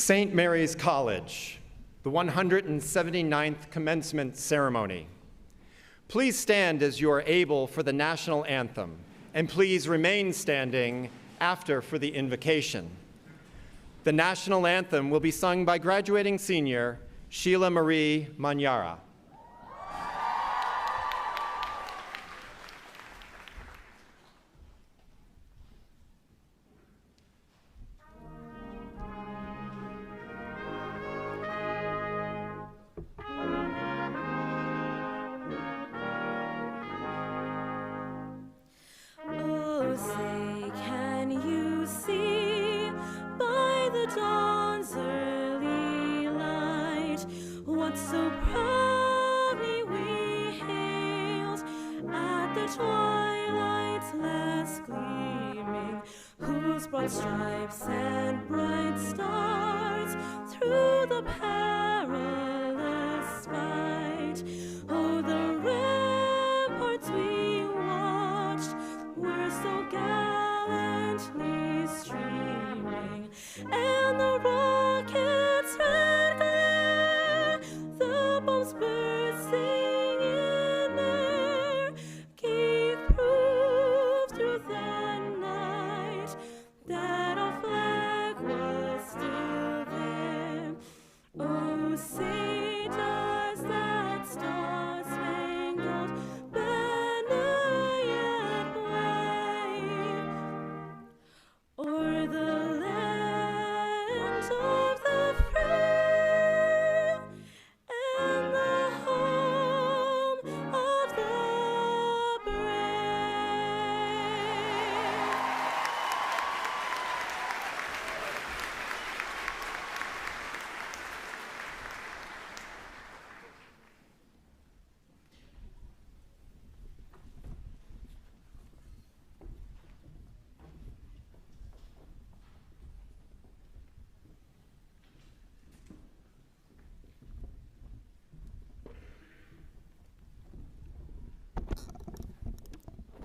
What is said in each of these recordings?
St. Mary's College, the 179th Commencement Ceremony. Please stand as you are able for the national anthem, and please remain standing after for the invocation. The national anthem will be sung by graduating senior Sheila Marie Manyara. Oh, say, can you see by the dawn's early light what so proudly we hailed at the twilight's last gleaming, whose broad stripes and bright stars through the perilous fight, oh, the ramparts we watched were so gallantly streaming, and the rockets' red glare, the bombs bursting in air, gave proof through the night that our flag was still there. Oh, say does that star-spangled banner yet wave o'er the land of the free and the home of the brave?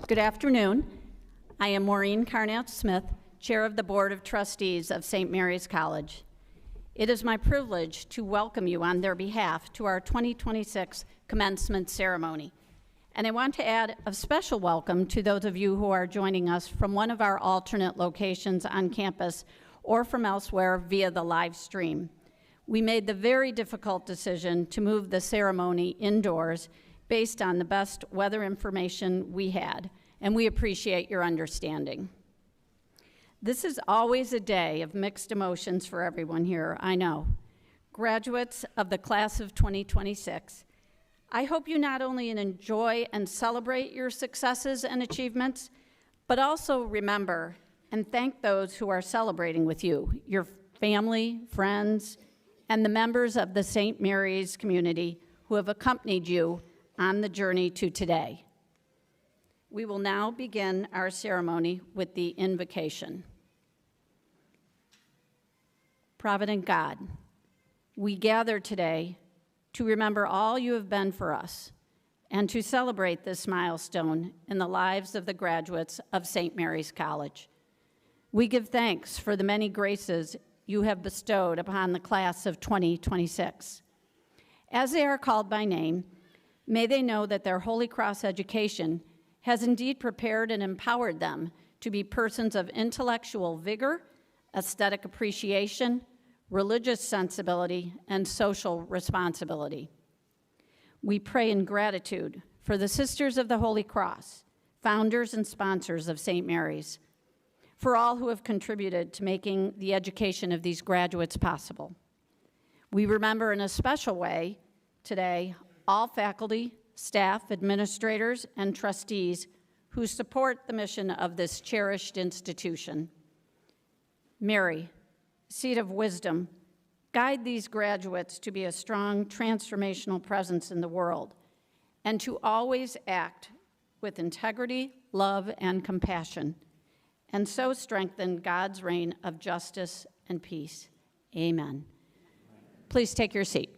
Good afternoon. I am Maureen Carnett-Smith, Chair of the Board of Trustees of St. Mary's College. It is my privilege to welcome you on their behalf to our 2026 commencement ceremony. And I want to add a special welcome to those of you who are joining us from one of our alternate locations on campus or from elsewhere via the live stream. We made the very difficult decision to move the ceremony indoors based on the best weather information we had, and we appreciate your understanding. This is always a day of mixed emotions for everyone here, I know. Graduates of the class of 2026, I hope you not only enjoy and celebrate your successes and achievements, but also remember and thank those who are celebrating with you, your family, friends, and the members of the St. Mary's community who have accompanied you on the journey to today. We will now begin our ceremony with the invocation. Provident God, we gather today to remember all you have been for us and to celebrate this milestone in the lives of the graduates of St. Mary's College. We give thanks for the many graces you have bestowed upon the class of 2026. As they are called by name, may they know that their Holy Cross education has indeed prepared and empowered them to be persons of intellectual vigor, aesthetic appreciation, religious sensibility, and social responsibility. We pray in gratitude for the Sisters of the Holy Cross, founders and sponsors of St. Mary's, for all who have contributed to making the education of these graduates possible. We remember in a special way today all faculty, staff, administrators, and trustees who support the mission of this cherished institution. Mary, seat of wisdom, guide these graduates to be a strong transformational presence in the world and to always act with integrity, love, and compassion, and so strengthen God's reign of justice and peace. Amen. Please take your seat.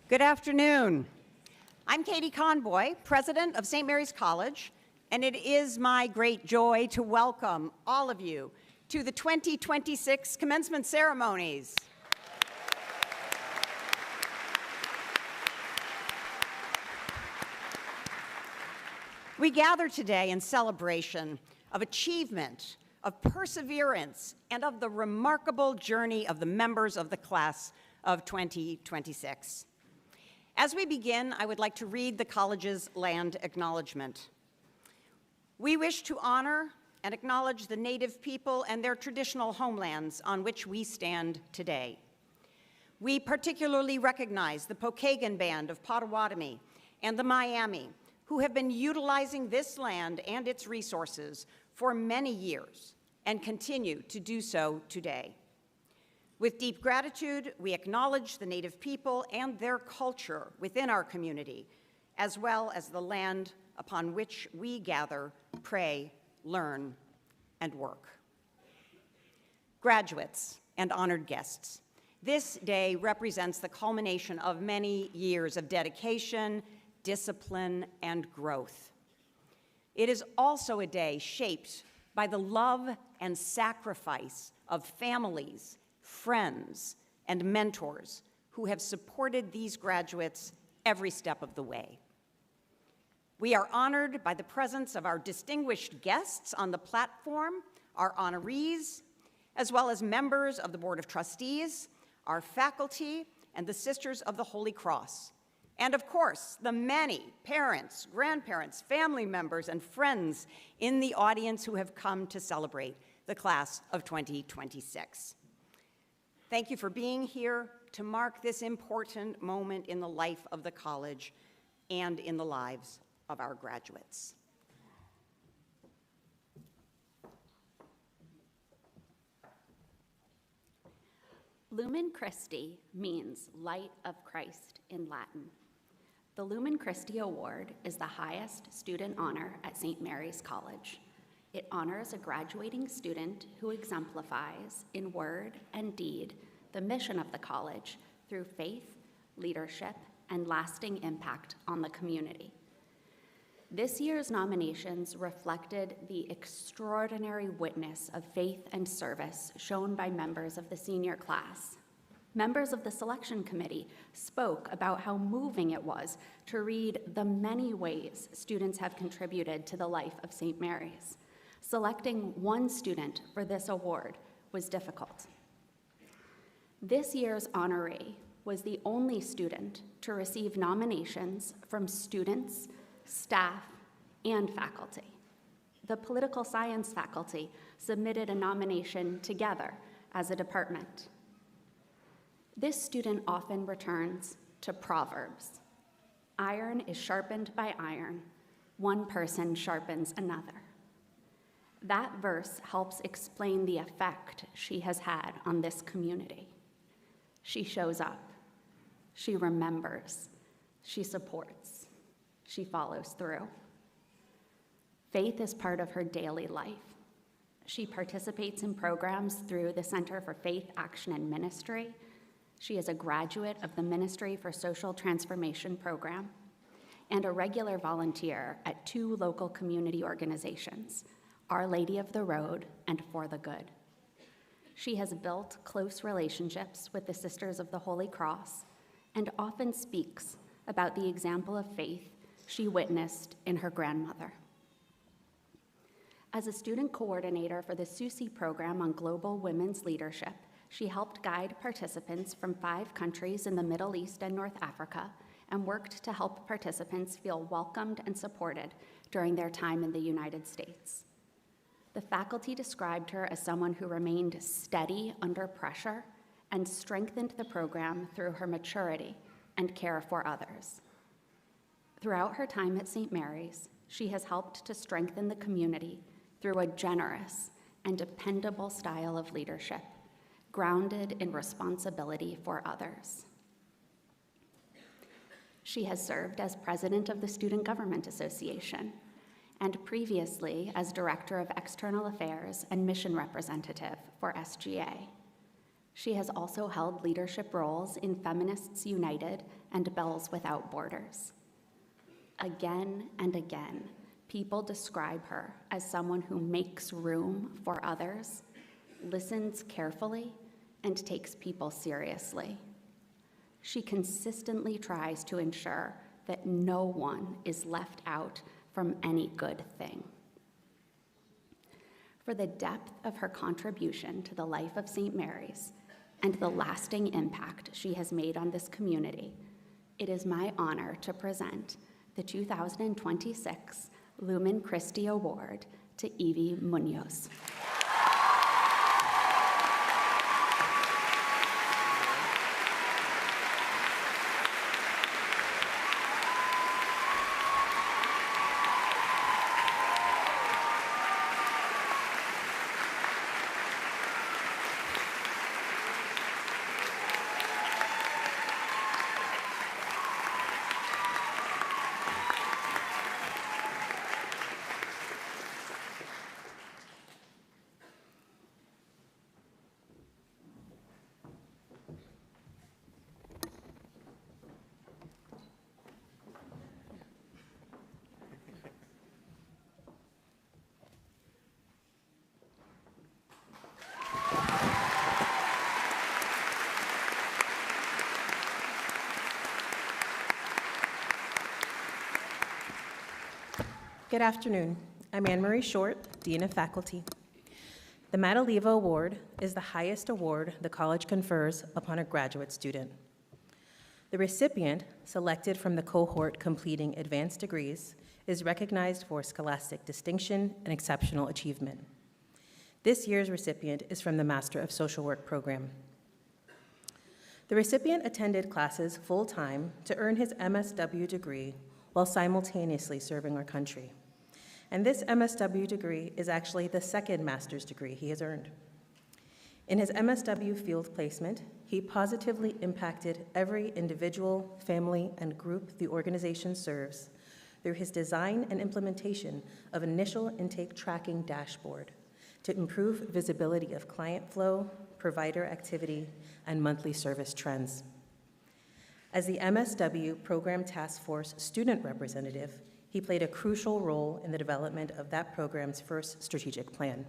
Good afternoon. I'm Katie Conboy, president of St. Mary's College, and it is my great joy to welcome all of you to the 2026 commencement ceremonies. We gather today in celebration of achievement, of perseverance, and of the remarkable journey of the members of the class of 2026. As we begin, I would like to read the college's land acknowledgement. We wish to honor and acknowledge the Native people and their traditional homelands on which we stand today. We particularly recognize the Pokagon Band of Potawatomi and the Miami, who have been utilizing this land and its resources for many years and continue to do so today. With deep gratitude, we acknowledge the Native people and their culture within our community, as well as the land upon which we gather, pray, learn, and work. Graduates and honored guests, this day represents the culmination of many years of dedication, discipline, and growth. It is also a day shaped by the love and sacrifice of families, friends, and mentors who have supported these graduates every step of the way. We are honored by the presence of our distinguished guests on the platform, our honorees, as well as members of the Board of Trustees, our faculty, and the Sisters of the Holy Cross. And of course, the many parents, grandparents, family members, and friends in the audience who have come to celebrate the class of 2026. Thank you for being here to mark this important moment in the life of the college and in the lives of our graduates. Lumen Christi means light of Christ in Latin. The Lumen Christi Award is the highest student honor at St. Mary's College. It honors a graduating student who exemplifies in word and deed the mission of the college through faith, leadership, and lasting impact on the community. This year's nominations reflected the extraordinary witness of faith and service shown by members of the senior class. Members of the selection committee spoke about how moving it was to read the many ways students have contributed to the life of St. Mary's. Selecting one student for this award was difficult. This year's honoree was the only student to receive nominations from students, staff, and faculty. The political science faculty submitted a nomination together as a department. This student often returns to Proverbs. Iron is sharpened by iron. One person sharpens another. That verse helps explain the effect she has had on this community. She shows up. She remembers. She supports. She follows through. Faith is part of her daily life. She participates in programs through the Center for Faith, Action, and Ministry. She is a graduate of the Ministry for Social Transformation program and a regular volunteer at 2 local community organizations, Our Lady of the Road and For the Good. She has built close relationships with the Sisters of the Holy Cross and often speaks about the example of faith she witnessed in her grandmother. As a student coordinator for the SUSE program on global women's leadership, she helped guide participants from 5 countries in the Middle East and North Africa and worked to help participants feel welcomed and supported during their time in the United States. The faculty described her as someone who remained steady under pressure and strengthened the program through her maturity and care for others. Throughout her time at St. Mary's, she has helped to strengthen the community through a generous and dependable style of leadership, grounded in responsibility for others. She has served as president of the Student Government Association and previously as director of external affairs and mission representative for SGA. She has also held leadership roles in Feminists United and Bells Without Borders. Again and again, people describe her as someone who makes room for others, listens carefully, and takes people seriously. She consistently tries to ensure that no one is left out from any good thing. For the depth of her contribution to the life of St. Mary's and the lasting impact she has made on this community, it is my honor to present the 2026 Lumen Christi Award to Evie Munoz. Good afternoon. I'm Anne-Marie Short, Dean of Faculty. The Madaleva Award is the highest award the college confers upon a graduate student. The recipient, selected from the cohort completing advanced degrees, is recognized for scholastic distinction and exceptional achievement. This year's recipient is from the Master of Social Work program. The recipient attended classes full-time to earn his MSW degree while simultaneously serving our country. And this MSW degree is actually the second master's degree he has earned. In his MSW field placement, he positively impacted every individual, family, and group the organization serves through his design and implementation of initial intake tracking dashboard to improve visibility of client flow, provider activity, and monthly service trends. As the MSW Program Task Force student representative, he played a crucial role in the development of that program's first strategic plan.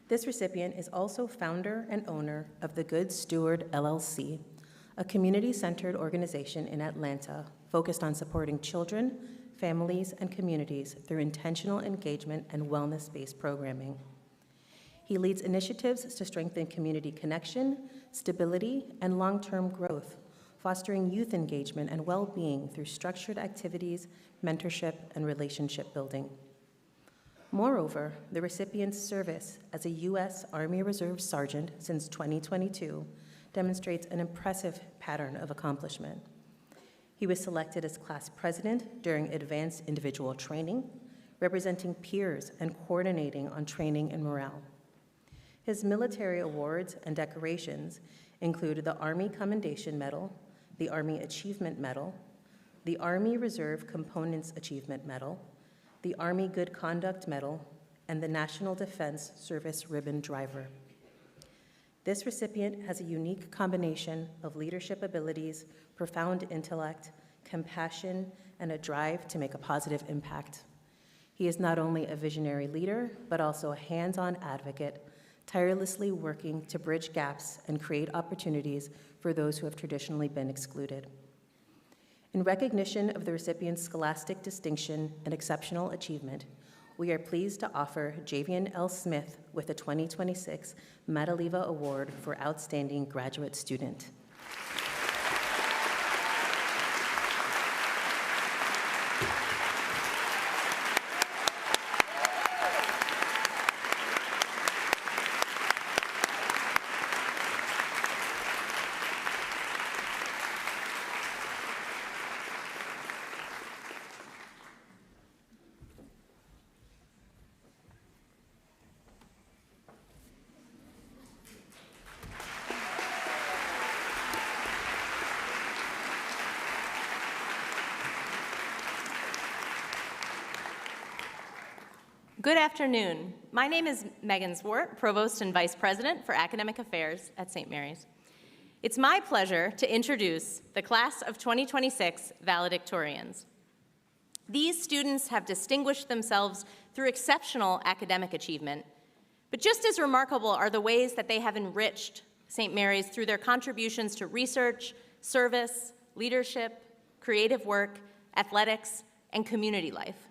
This recipient is also founder and owner of the Good Steward LLC, a community-centered organization in Atlanta focused on supporting children, families, and communities through intentional engagement and wellness-based programming. He leads initiatives to strengthen community connection, stability, and long-term growth, fostering youth engagement and well-being through structured activities, mentorship, and relationship building. Moreover, the recipient's service as a U.S. Army Reserve Sergeant since 2022 demonstrates an impressive pattern of accomplishment. He was selected as class president during advanced individual training, representing peers and coordinating on training and morale. His military awards and decorations include the Army Commendation Medal, the Army Achievement Medal, the Army Reserve Components Achievement Medal, the Army Good Conduct Medal, and the National Defense Service Ribbon Driver. This recipient has a unique combination of leadership abilities, profound intellect, compassion, and a drive to make a positive impact. He is not only a visionary leader, but also a hands-on advocate, tirelessly working to bridge gaps and create opportunities for those who have traditionally been excluded. In recognition of the recipient's scholastic distinction and exceptional achievement, we are pleased to offer Javian L. Smith with the 2026 Madaleva Award for Outstanding Graduate Student. Good afternoon. My name is Megan Zwart, Provost and Vice President for Academic Affairs at St. Mary's. It's my pleasure to introduce the Class of 2026 valedictorians. These students have distinguished themselves through exceptional academic achievement, but just as remarkable are the ways that they have enriched St. Mary's through their contributions to research, service, leadership, creative work, athletics, and community life.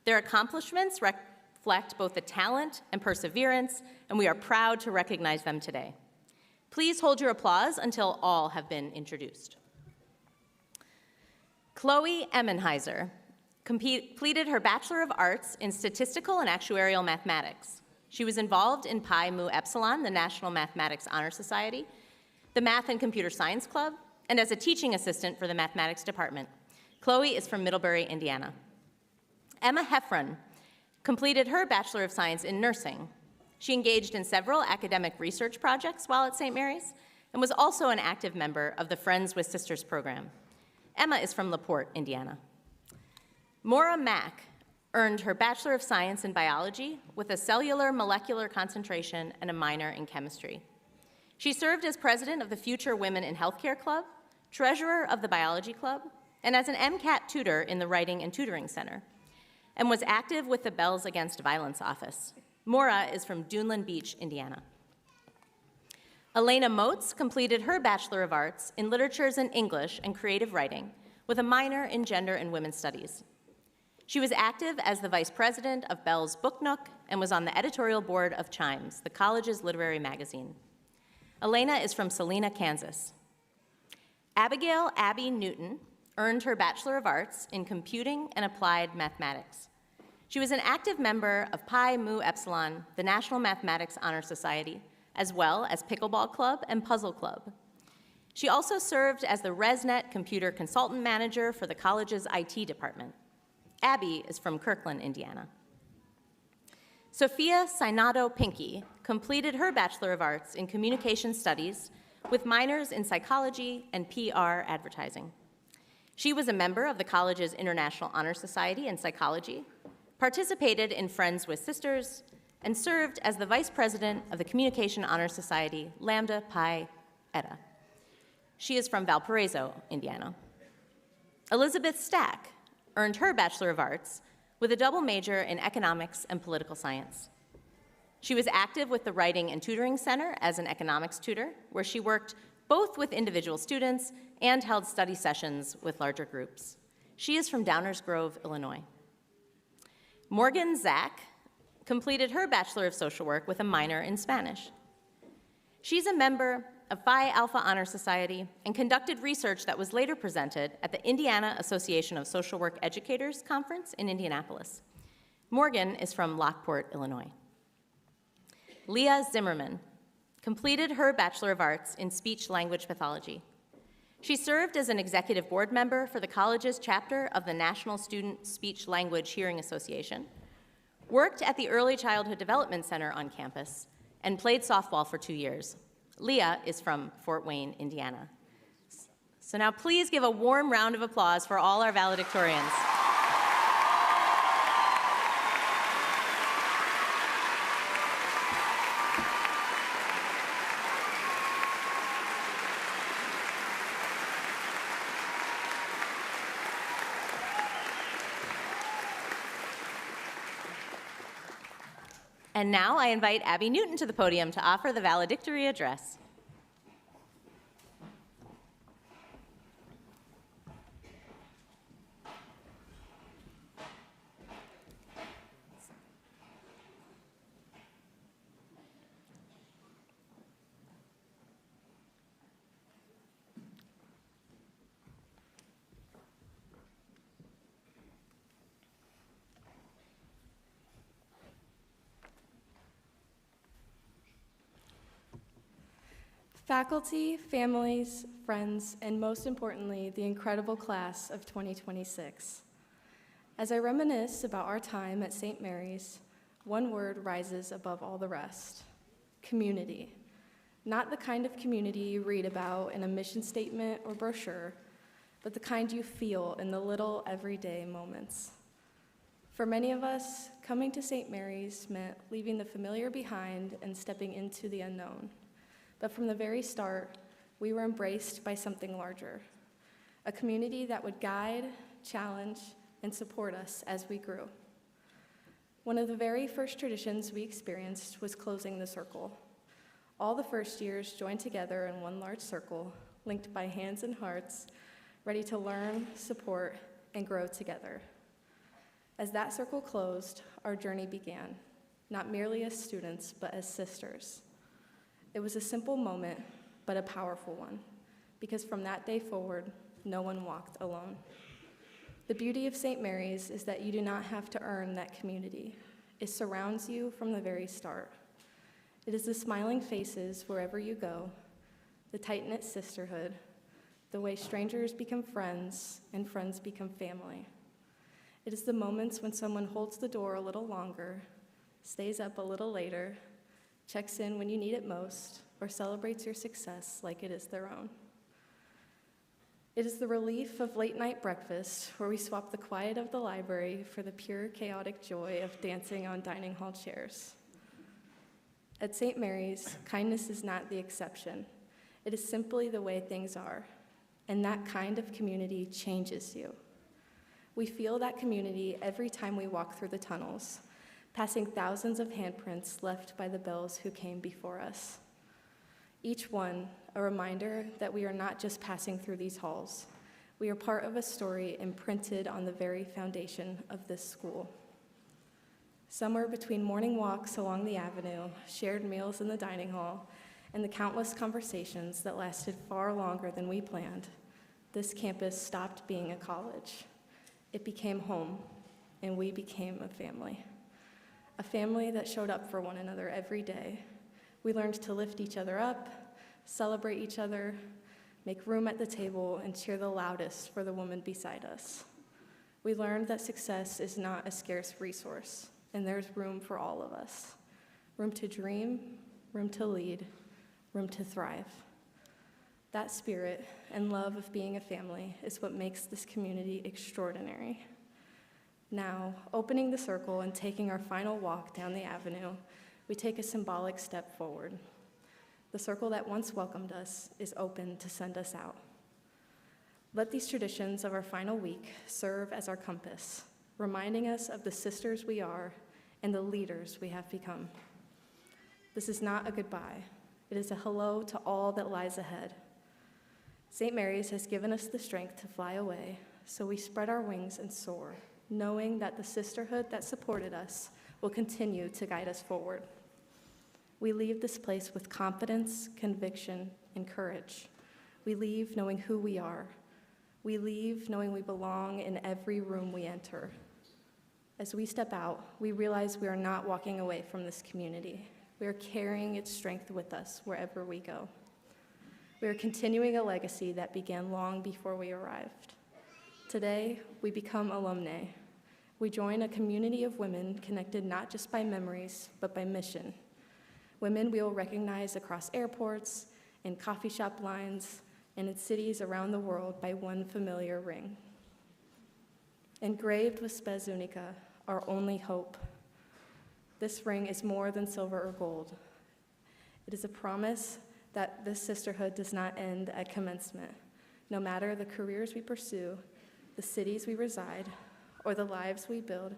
Their accomplishments reflect both the talent and perseverance, and we are proud to recognize them today. Please hold your applause until all have been introduced. Chloe Emmenheiser, completed her Bachelor of Arts in Statistical and Actuarial Mathematics. She was involved in Pi Mu Epsilon, the National Mathematics Honor Society, the Math and Computer Science Club, and as a teaching assistant for the mathematics department. Chloe is from Middlebury, Indiana. Emma Heffron completed her Bachelor of Science in Nursing. She engaged in several academic research projects while at St. Mary's and was also an active member of the Friends with Sisters program. Emma is from LaPorte, Indiana. Maura Mack earned her Bachelor of Science in Biology with a cellular molecular concentration and a minor in chemistry. She served as president of the Future Women in Healthcare Club, treasurer of the Biology Club, and as an MCAT tutor in the Writing and Tutoring Center, and was active with the Bells Against Violence office. Maura is from Dunedin Beach, Indiana. Elena Moats completed her Bachelor of Arts in Literatures and English and Creative Writing with a minor in Gender and Women's Studies. She was active as the vice president of Bell's Book Nook and was on the editorial board of Chimes, the college's literary magazine. Elena is from Salina, Kansas. Abigail Abby Newton earned her Bachelor of Arts in Computing and Applied Mathematics. She was an active member of Pi Mu Epsilon, the National Mathematics Honor Society, as well as Pickleball Club and Puzzle Club. She also served as the ResNet Computer Consultant Manager for the college's IT department. Abby is from Kirkland, Indiana. Sophia Sainato Pinky completed her Bachelor of Arts in Communication Studies with minors in psychology and PR advertising. She was a member of the college's International Honor Society in Psychology, participated in Friends with Sisters, and served as the vice president of the Communication Honor Society, Lambda Pi Eta. She is from Valparaiso, Indiana. Elizabeth Stack earned her Bachelor of Arts with a double major in economics and political science. She was active with the Writing and Tutoring Center as an economics tutor, where she worked both with individual students and held study sessions with larger groups. She is from Downers Grove, Illinois. Morgan Zack completed her Bachelor of Social Work with a minor in Spanish. She's a member of Phi Alpha Honor Society and conducted research that was later presented at the Indiana Association of Social Work Educators Conference in Indianapolis. Morgan is from Lockport, Illinois. Leah Zimmerman completed her Bachelor of Arts in Speech-Language Pathology. She served as an executive board member for the college's chapter of the National Student Speech-Language Hearing Association, worked at the Early Childhood Development Center on campus, and played softball for 2 years. Leah is from Fort Wayne, Indiana. So now please give a warm round of applause for all our valedictorians. And now I invite Abby Newton to the podium to offer the valedictory address. Faculty, families, friends, and most importantly, the incredible class of 2026. As I reminisce about our time at St. Mary's, one word rises above all the rest: community. Not the kind of community you read about in a mission statement or brochure, but the kind you feel in the little everyday moments. For many of us, coming to St. Mary's meant leaving the familiar behind and stepping into the unknown. But from the very start, we were embraced by something larger, a community that would guide, challenge, and support us as we grew. One of the very first traditions we experienced was closing the circle. All the first years joined together in one large circle, linked by hands and hearts, ready to learn, support, and grow together. As that circle closed, our journey began, not merely as students, but as sisters. It was a simple moment, but a powerful one, because from that day forward, no one walked alone. The beauty of St. Mary's is that you do not have to earn that community. It surrounds you from the very start. It is the smiling faces wherever you go, the tight-knit sisterhood, the way strangers become friends and friends become family. It is the moments when someone holds the door a little longer, stays up a little later, checks in when you need it most, or celebrates your success like it is their own. It is the relief of late-night breakfast where we swap the quiet of the library for the pure chaotic joy of dancing on dining hall chairs. At St. Mary's, kindness is not the exception. It is simply the way things are, and that kind of community changes you. We feel that community every time we walk through the tunnels, passing thousands of handprints left by the bells who came before us. Each one a reminder that we are not just passing through these halls. We are part of a story imprinted on the very foundation of this school. Somewhere between morning walks along the avenue, shared meals in the dining hall, and the countless conversations that lasted far longer than we planned, this campus stopped being a college. It became home, and we became a family. A family that showed up for one another every day. We learned to lift each other up, celebrate each other, make room at the table, and cheer the loudest for the woman beside us. We learned that success is not a scarce resource, and there's room for all of us. Room to dream, room to lead, room to thrive. That spirit and love of being a family is what makes this community extraordinary. Now, opening the circle and taking our final walk down the avenue, we take a symbolic step forward. The circle that once welcomed us is open to send us out. Let these traditions of our final week serve as our compass, reminding us of the sisters we are and the leaders we have become. This is not a goodbye. It is a hello to all that lies ahead. St. Mary's has given us the strength to fly away, so we spread our wings and soar, knowing that the sisterhood that supported us will continue to guide us forward. We leave this place with confidence, conviction, and courage. We leave knowing who we are. We leave knowing we belong in every room we enter. As we step out, we realize we are not walking away from this community. We are carrying its strength with us wherever we go. We are continuing a legacy that began long before we arrived. Today, we become alumni. We join a community of women connected not just by memories, but by mission. Women we will recognize across airports, in coffee shop lines, and in cities around the world by one familiar ring. Engraved with spes unica, our only hope. This ring is more than silver or gold. It is a promise that this sisterhood does not end at commencement. No matter the careers we pursue, the cities we reside, or the lives we build,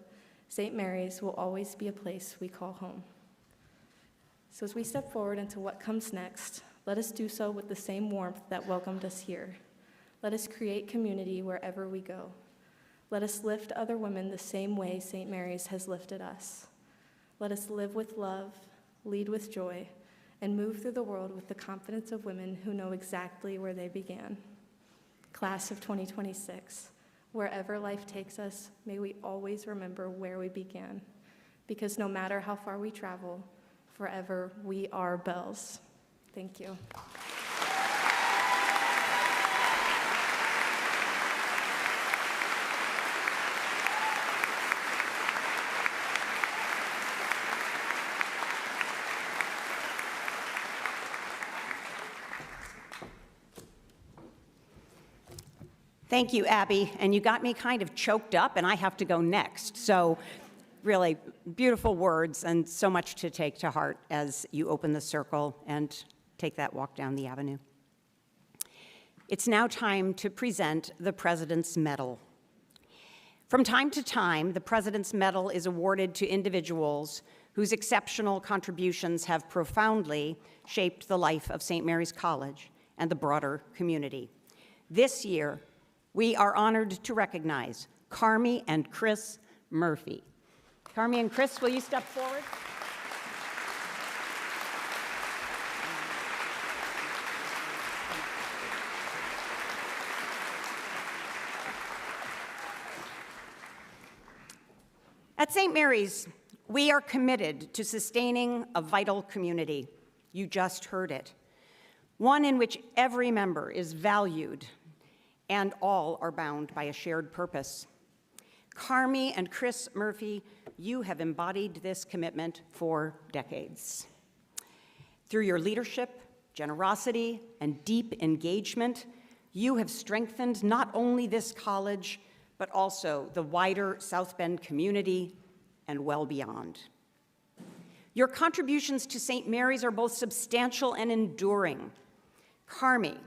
St. Mary's will always be a place we call home. So as we step forward into what comes next, let us do so with the same warmth that welcomed us here. Let us create community wherever we go. Let us lift other women the same way St. Mary's has lifted us. Let us live with love, lead with joy, and move through the world with the confidence of women who know exactly where they began. Class of 2026, wherever life takes us, may we always remember where we began, because no matter how far we travel, forever we are bells. Thank you. Thank you, Abby. And you got me kind of choked up, and I have to go next. So really beautiful words and so much to take to heart as you open the circle and take that walk down the avenue. It's now time to present the President's Medal. From time to time, the President's Medal is awarded to individuals whose exceptional contributions have profoundly shaped the life of St. Mary's College and the broader community. This year, we are honored to recognize Carmi and Chris Murphy. Carmi and Chris, will you step forward? At St. Mary's, we are committed to sustaining a vital community. You just heard it. One in which every member is valued and all are bound by a shared purpose. Carmi and Chris Murphy, you have embodied this commitment for decades. Through your leadership, generosity, and deep engagement, you have strengthened not only this college, but also the wider South Bend community and well beyond. Your contributions to St. Mary's are both substantial and enduring. Carmi,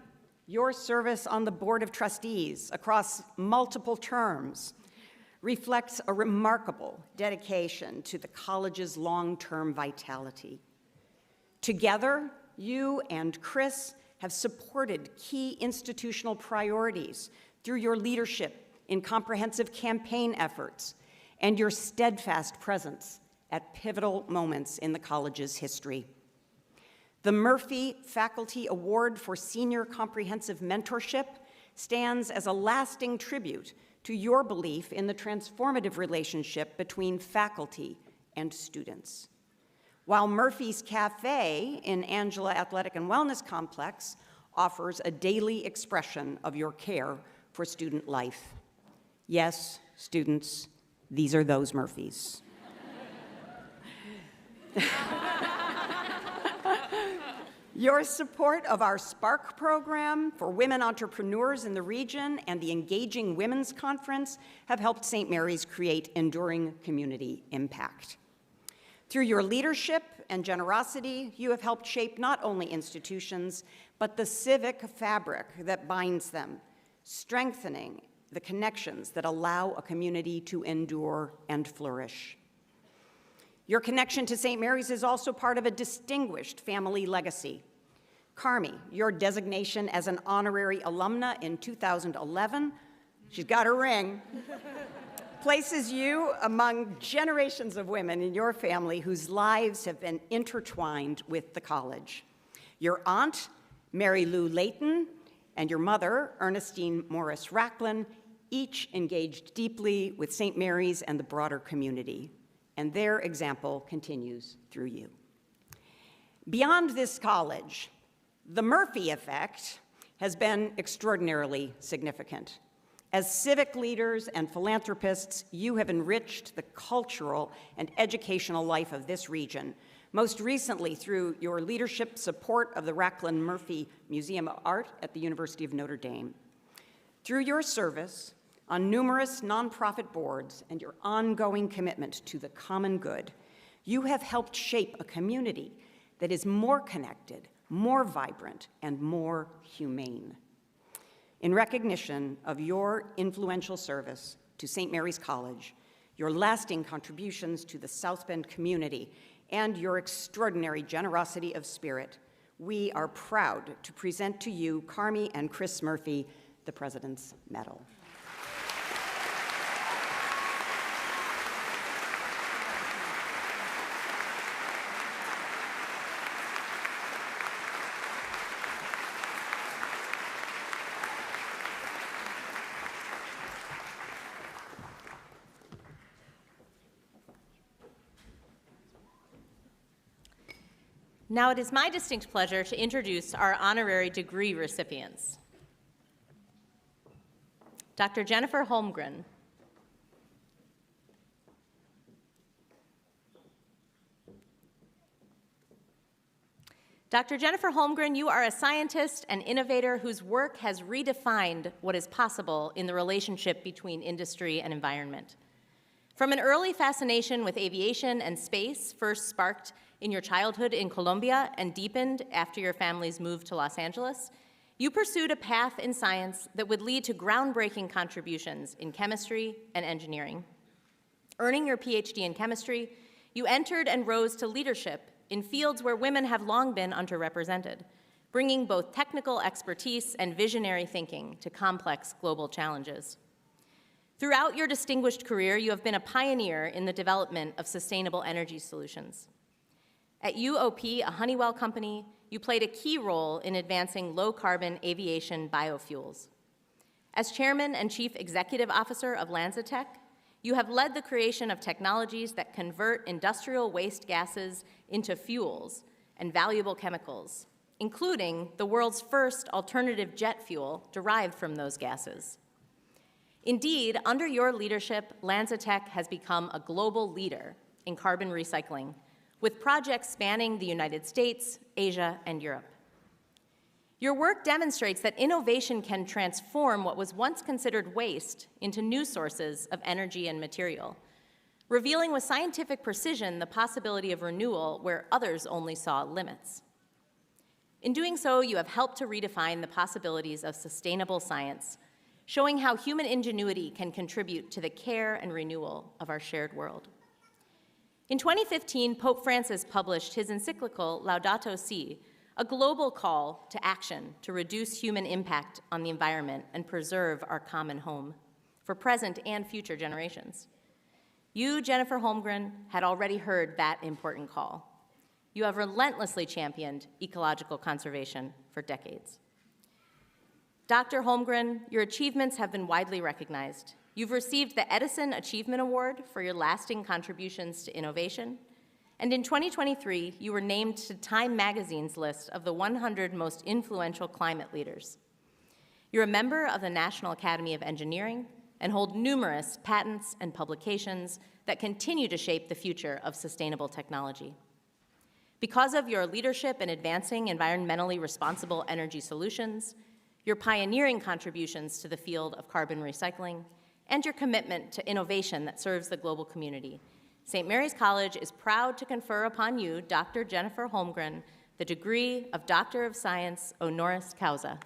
your service on the Board of Trustees across multiple terms reflects a remarkable dedication to the college's long-term vitality. Together, you and Chris have supported key institutional priorities through your leadership in comprehensive campaign efforts and your steadfast presence at pivotal moments in the college's history. The Murphy Faculty Award for Senior Comprehensive Mentorship stands as a lasting tribute to your belief in the transformative relationship between faculty and students. While Murphy's Cafe in Angela Athletic and Wellness Complex offers a daily expression of your care for student life. Yes, students, these are those Murphys. Your support of our Spark program for women entrepreneurs in the region and the Engaging Women's Conference have helped St. Mary's create enduring community impact. Through your leadership and generosity, you have helped shape not only institutions, but the civic fabric that binds them, strengthening the connections that allow a community to endure and flourish. Your connection to St. Mary's is also part of a distinguished family legacy. Carmi, your designation as an honorary alumna in 2011, she's got her ring, places you among generations of women in your family whose lives have been intertwined with the college. Your aunt, Mary Lou Layton, and your mother, Ernestine Morris Racklin, each engaged deeply with St. Mary's and the broader community, and their example continues through you. Beyond this college, the Murphy effect has been extraordinarily significant. As civic leaders and philanthropists, you have enriched the cultural and educational life of this region, most recently through your leadership support of the Racklin Murphy Museum of Art at the University of Notre Dame. Through your service on numerous nonprofit boards and your ongoing commitment to the common good, you have helped shape a community that is more connected, more vibrant, and more humane. In recognition of your influential service to St. Mary's College, your lasting contributions to the South Bend community, and your extraordinary generosity of spirit, we are proud to present to you, Carmi and Chris Murphy, the President's Medal. Now it is my distinct pleasure to introduce our honorary degree recipients. Dr. Jennifer Holmgren. Dr. Jennifer Holmgren, you are a scientist and innovator whose work has redefined what is possible in the relationship between industry and environment. From an early fascination with aviation and space, first sparked in your childhood in Colombia and deepened after your family's move to Los Angeles, you pursued a path in science that would lead to groundbreaking contributions in chemistry and engineering. Earning your PhD in chemistry, you entered and rose to leadership in fields where women have long been underrepresented, bringing both technical expertise and visionary thinking to complex global challenges. Throughout your distinguished career, you have been a pioneer in the development of sustainable energy solutions. At UOP, a Honeywell company, you played a key role in advancing low-carbon aviation biofuels. As chairman and chief executive officer of LanzaTech, you have led the creation of technologies that convert industrial waste gases into fuels and valuable chemicals, including the world's first alternative jet fuel derived from those gases. Indeed, under your leadership, LanzaTech has become a global leader in carbon recycling, with projects spanning the United States, Asia, and Europe. Your work demonstrates that innovation can transform what was once considered waste into new sources of energy and material, revealing with scientific precision the possibility of renewal where others only saw limits. In doing so, you have helped to redefine the possibilities of sustainable science, showing how human ingenuity can contribute to the care and renewal of our shared world. In 2015, Pope Francis published his encyclical Laudato Si, a global call to action to reduce human impact on the environment and preserve our common home for present and future generations. You, Jennifer Holmgren, had already heard that important call. You have relentlessly championed ecological conservation for decades. Dr. Holmgren, your achievements have been widely recognized. You've received the Edison Achievement Award for your lasting contributions to innovation, and in 2023, you were named to Time Magazine's list of the 100 most influential climate leaders. You're a member of the National Academy of Engineering and hold numerous patents and publications that continue to shape the future of sustainable technology. Because of your leadership in advancing environmentally responsible energy solutions, your pioneering contributions to the field of carbon recycling, and your commitment to innovation that serves the global community, St. Mary's College is proud to confer upon you, Dr. Jennifer Holmgren, the degree of Doctor of Science honoris causa.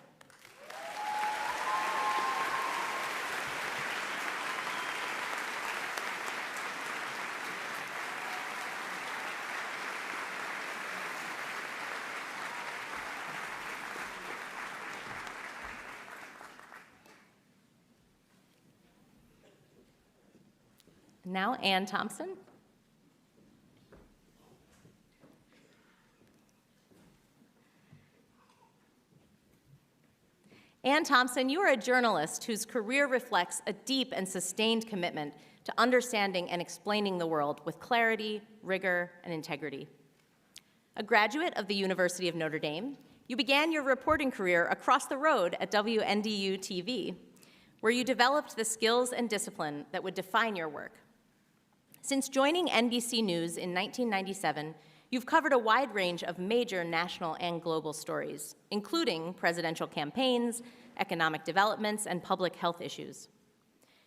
Now, Ann Thompson. Ann Thompson, you are a journalist whose career reflects a deep and sustained commitment to understanding and explaining the world with clarity, rigor, and integrity. A graduate of the University of Notre Dame, you began your reporting career across the road at WNDU TV, where you developed the skills and discipline that would define your work. Since joining NBC News in 1997, you've covered a wide range of major national and global stories, including presidential campaigns, economic developments, and public health issues.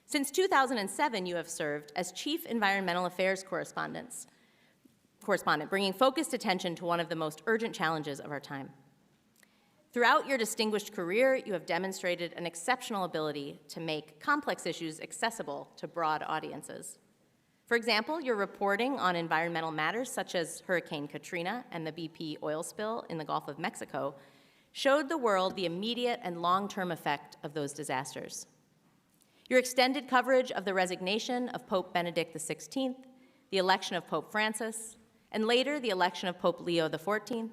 Since 2007, you have served as Chief Environmental Affairs Correspondent, bringing focused attention to one of the most urgent challenges of our time. Throughout your distinguished career, you have demonstrated an exceptional ability to make complex issues accessible to broad audiences. For example, your reporting on environmental matters such as Hurricane Katrina and the BP oil spill in the Gulf of Mexico showed the world the immediate and long-term effect of those disasters. Your extended coverage of the resignation of Pope Benedict XVI, the election of Pope Francis, and later the election of Pope Leo XIV,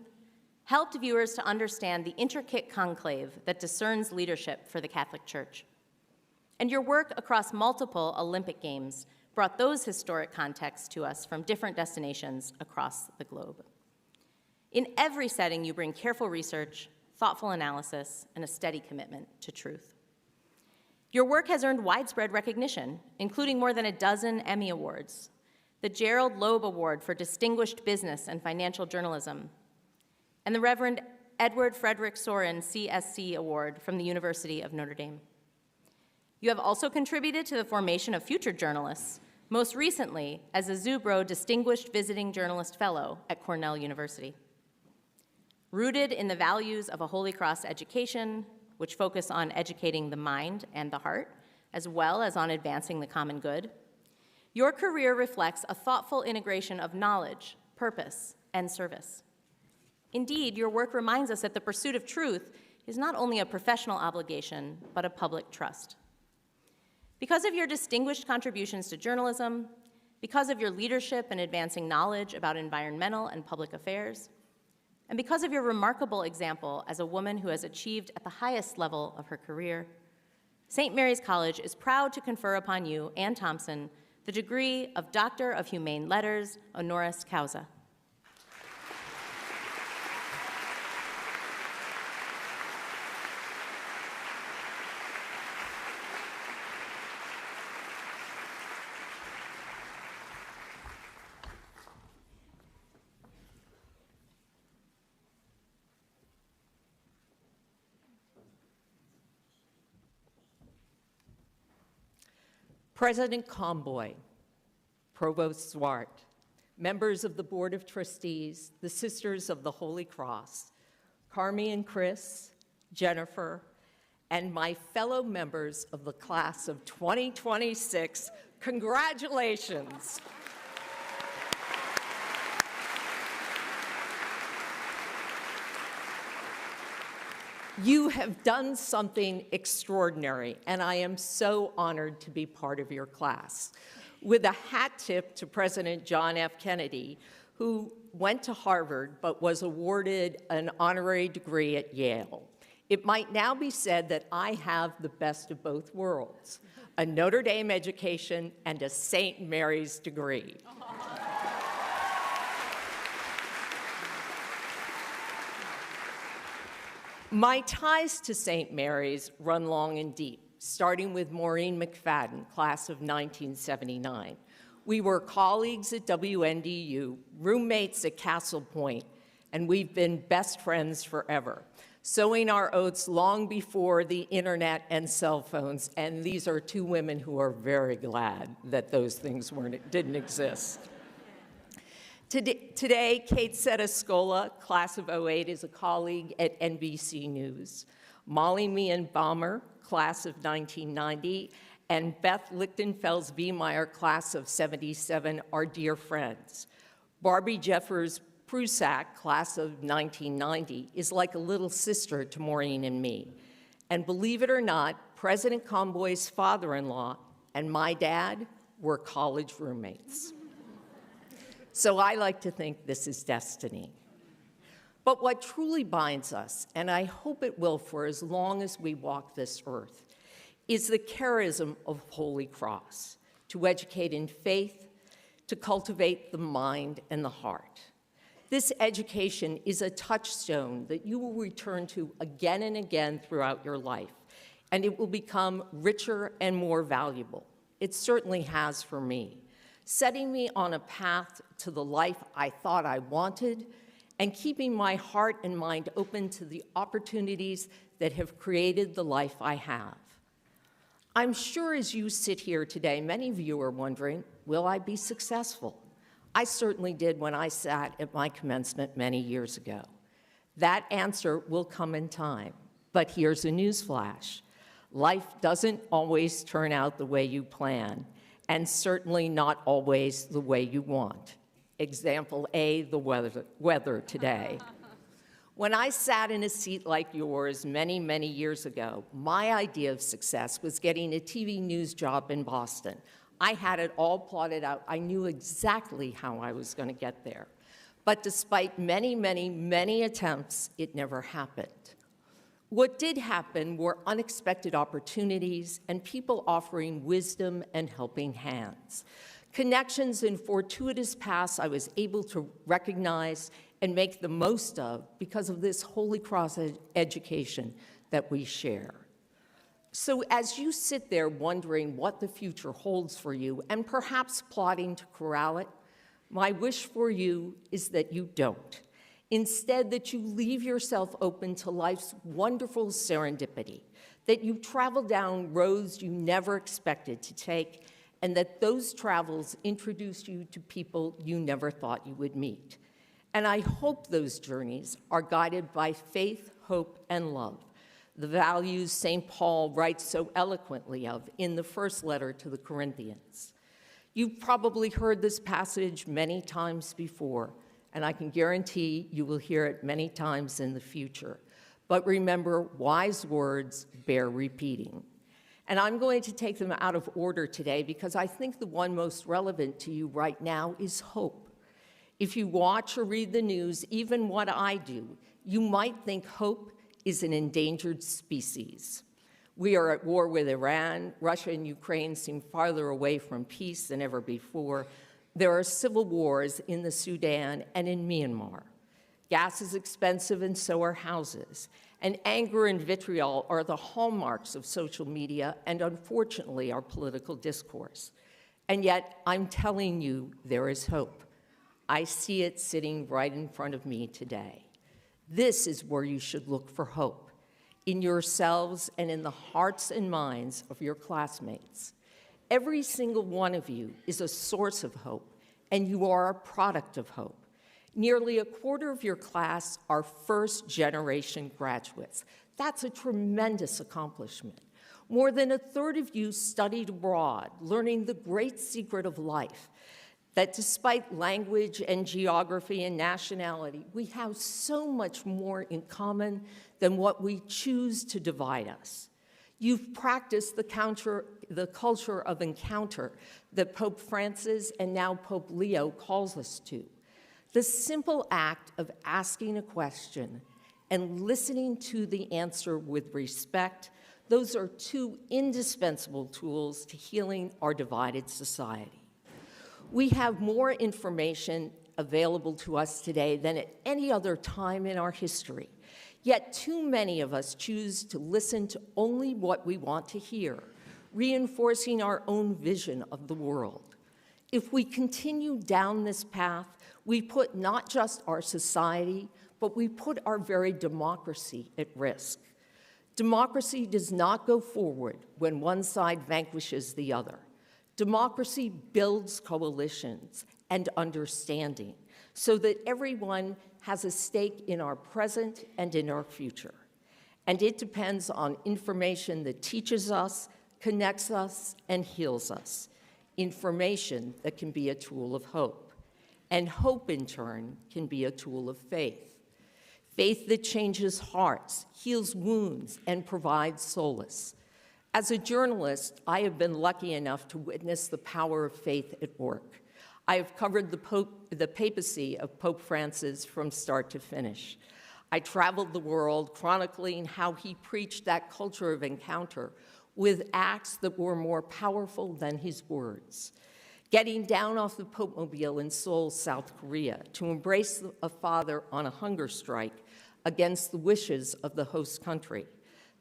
helped viewers to understand the intricate conclave that discerns leadership for the Catholic Church. And your work across multiple Olympic Games brought those historic contexts to us from different destinations across the globe. In every setting, you bring careful research, thoughtful analysis, and a steady commitment to truth. Your work has earned widespread recognition, including more than a dozen Emmy Awards, the Gerald Loeb Award for Distinguished Business and Financial Journalism, and the Reverend Edward Frederick Sorin CSC Award from the University of Notre Dame. You have also contributed to the formation of future journalists, most recently as a Zubro Distinguished Visiting Journalist Fellow at Cornell University. Rooted in the values of a Holy Cross education, which focus on educating the mind and the heart, as well as on advancing the common good, your career reflects a thoughtful integration of knowledge, purpose, and service. Indeed, your work reminds us that the pursuit of truth is not only a professional obligation, but a public trust. Because of your distinguished contributions to journalism, because of your leadership in advancing knowledge about environmental and public affairs, and because of your remarkable example as a woman who has achieved at the highest level of her career, St. Mary's College is proud to confer upon you, Ann Thompson, the degree of Doctor of Humane Letters, honoris causa. President Comboy, Provost Zwart, members of the Board of Trustees, the Sisters of the Holy Cross, Carmi and Chris, Jennifer, and my fellow members of the class of 2026, congratulations. You have done something extraordinary, and I am so honored to be part of your class. With a hat tip to President John F. Kennedy, who went to Harvard but was awarded an honorary degree at Yale. It might now be said that I have the best of both worlds, a Notre Dame education and a St. Mary's degree. My ties to St. Mary's run long and deep, starting with Maureen McFadden, class of 1979. We were colleagues at WNDU, roommates at Castle Point, and we've been best friends forever, sowing our oats long before the internet and cell phones, and these are two women who are very glad that those things didn't exist. Today, Kate Setescola, class of '08, is a colleague at NBC News. Molly Meehan-Balmer, class of 1990, and Beth Lichtenfels-Wiemeyer, class of '77, are dear friends. Barbie Jeffers-Prusak, class of 1990, is like a little sister to Maureen and me. And believe it or not, President Comboy's father-in-law and my dad were college roommates. So I like to think this is destiny. But what truly binds us, and I hope it will for as long as we walk this earth, is the charism of Holy Cross, to educate in faith, to cultivate the mind and the heart. This education is a touchstone that you will return to again and again throughout your life, and it will become richer and more valuable. It certainly has for me, setting me on a path to the life I thought I wanted, and keeping my heart and mind open to the opportunities that have created the life I have. I'm sure as you sit here today, many of you are wondering, will I be successful? I certainly did when I sat at my commencement many years ago. That answer will come in time, but here's a newsflash. Life doesn't always turn out the way you plan, and certainly not always the way you want. Example A, the weather today. When I sat in a seat like yours many, many years ago, my idea of success was getting a TV news job in Boston. I had it all plotted out. I knew exactly how I was going to get there. But despite many, many, many attempts, it never happened. What did happen were unexpected opportunities and people offering wisdom and helping hands. Connections and fortuitous paths I was able to recognize and make the most of because of this Holy Cross education that we share. So as you sit there wondering what the future holds for you and perhaps plotting to corral it, my wish for you is that you don't. Instead, that you leave yourself open to life's wonderful serendipity, that you travel down roads you never expected to take, and that those travels introduce you to people you never thought you would meet. And I hope those journeys are guided by faith, hope, and love, the values St. Paul writes so eloquently of in the first letter to the Corinthians. You've probably heard this passage many times before, and I can guarantee you will hear it many times in the future. But remember, wise words bear repeating. And I'm going to take them out of order today because I think the one most relevant to you right now is hope. If you watch or read the news, even what I do, you might think hope is an endangered species. We are at war with Iran. Russia and Ukraine seem farther away from peace than ever before. There are civil wars in the Sudan and in Myanmar. Gas is expensive and so are houses. And anger and vitriol are the hallmarks of social media and, unfortunately, our political discourse. And yet, I'm telling you, there is hope. I see it sitting right in front of me today. This is where you should look for hope, in yourselves and in the hearts and minds of your classmates. Every single one of you is a source of hope, and you are a product of hope. Nearly a quarter of your class are first-generation graduates. That's a tremendous accomplishment. More than a third of you studied abroad, learning the great secret of life, that despite language and geography and nationality, we have so much more in common than what we choose to divide us. You've practiced the culture of encounter that Pope Francis and now Pope Leo calls us to. The simple act of asking a question and listening to the answer with respect, those are two indispensable tools to healing our divided society. We have more information available to us today than at any other time in our history. Yet too many of us choose to listen to only what we want to hear, reinforcing our own vision of the world. If we continue down this path, we put not just our society, but we put our very democracy at risk. Democracy does not go forward when one side vanquishes the other. Democracy builds coalitions and understanding so that everyone has a stake in our present and in our future. And it depends on information that teaches us, connects us, and heals us. Information that can be a tool of hope. And hope, in turn, can be a tool of faith. Faith that changes hearts, heals wounds, and provides solace. As a journalist, I have been lucky enough to witness the power of faith at work. I have covered the papacy of Pope Francis from start to finish. I traveled the world chronicling how he preached that culture of encounter with acts that were more powerful than his words. Getting down off the Pope-mobile in Seoul, South Korea, to embrace a father on a hunger strike against the wishes of the host country.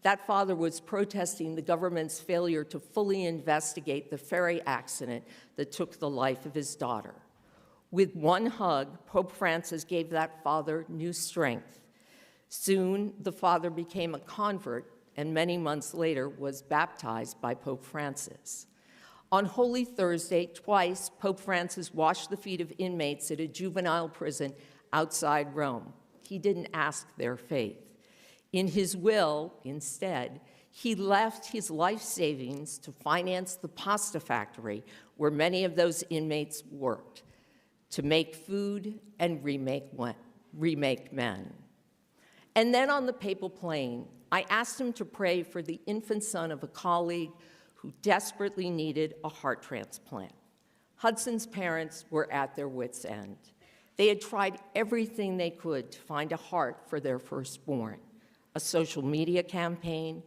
That father was protesting the government's failure to fully investigate the ferry accident that took the life of his daughter. With one hug, Pope Francis gave that father new strength. Soon, the father became a convert, and many months later was baptized by Pope Francis. On Holy Thursday, twice, Pope Francis washed the feet of inmates at a juvenile prison outside Rome. He didn't ask their faith. In his will, instead, he left his life savings to finance the pasta factory where many of those inmates worked, to make food and remake men. And then on the papal plane, I asked him to pray for the infant son of a colleague who desperately needed a heart transplant. Hudson's parents were at their wits' end. They had tried everything they could to find a heart for their firstborn. A social media campaign,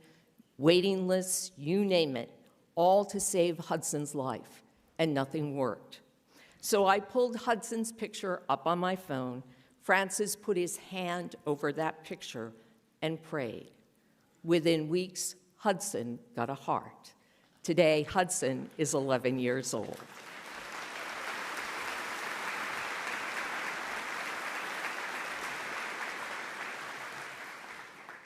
waiting lists, you name it, all to save Hudson's life, and nothing worked. So I pulled Hudson's picture up on my phone. Francis put his hand over that picture and prayed. Within weeks, Hudson got a heart. Today, Hudson is 11 years old.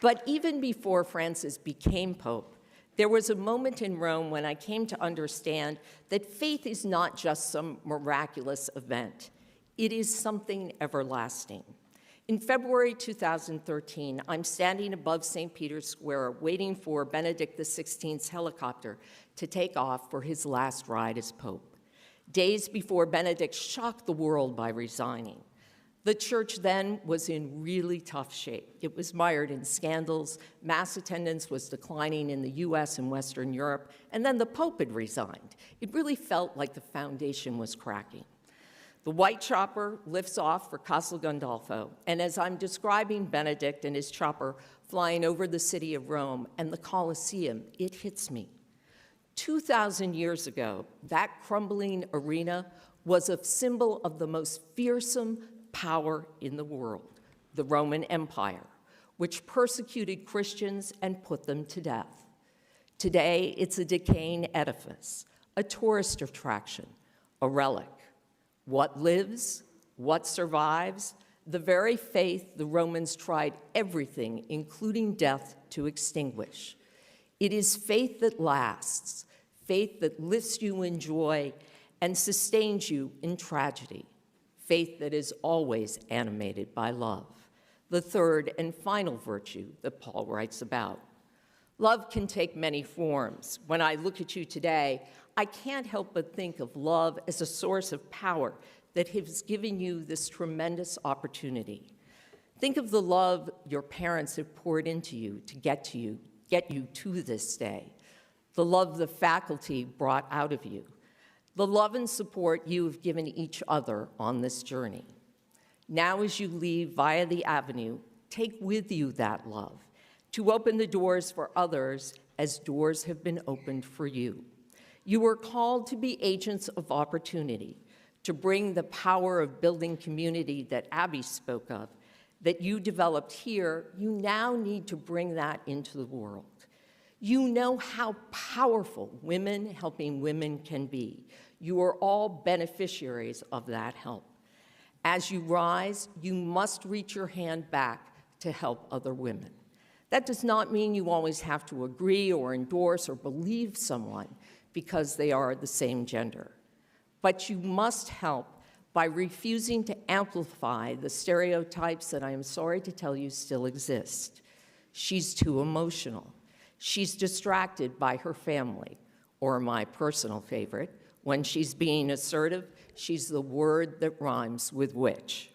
But even before Francis became Pope, there was a moment in Rome when I came to understand that faith is not just some miraculous event. It is something everlasting. In February 2013, I'm standing above St. Peter's Square waiting for Benedict XVI's helicopter to take off for his last ride as Pope. Days before Benedict shocked the world by resigning. The church then was in really tough shape. It was mired in scandals, mass attendance was declining in the US and Western Europe, and then the Pope had resigned. It really felt like the foundation was cracking. The white chopper lifts off for Castel Gandolfo, and as I'm describing Benedict and his chopper flying over the city of Rome and the Colosseum, it hits me. 2,000 years ago, that crumbling arena was a symbol of the most fearsome power in the world, the Roman Empire, which persecuted Christians and put them to death. Today, it's a decaying edifice, a tourist attraction, a relic. What lives, what survives, the very faith the Romans tried everything, including death, to extinguish. It is faith that lasts, faith that lifts you in joy and sustains you in tragedy, faith that is always animated by love, the third and final virtue that Paul writes about. Love can take many forms. When I look at you today, I can't help but think of love as a source of power that has given you this tremendous opportunity. Think of the love your parents have poured into you to get you to this day, the love the faculty brought out of you, the love and support you have given each other on this journey. Now as you leave via the avenue, take with you that love to open the doors for others as doors have been opened for you. You are called to be agents of opportunity, to bring the power of building community that Abby spoke of, that you developed here. You now need to bring that into the world. You know how powerful women helping women can be. You are all beneficiaries of that help. As you rise, you must reach your hand back to help other women. That does not mean you always have to agree or endorse or believe someone because they are the same gender. But you must help by refusing to amplify the stereotypes that I am sorry to tell you still exist. She's too emotional. She's distracted by her family, or my personal favorite, when she's being assertive, she's the word that rhymes with witch.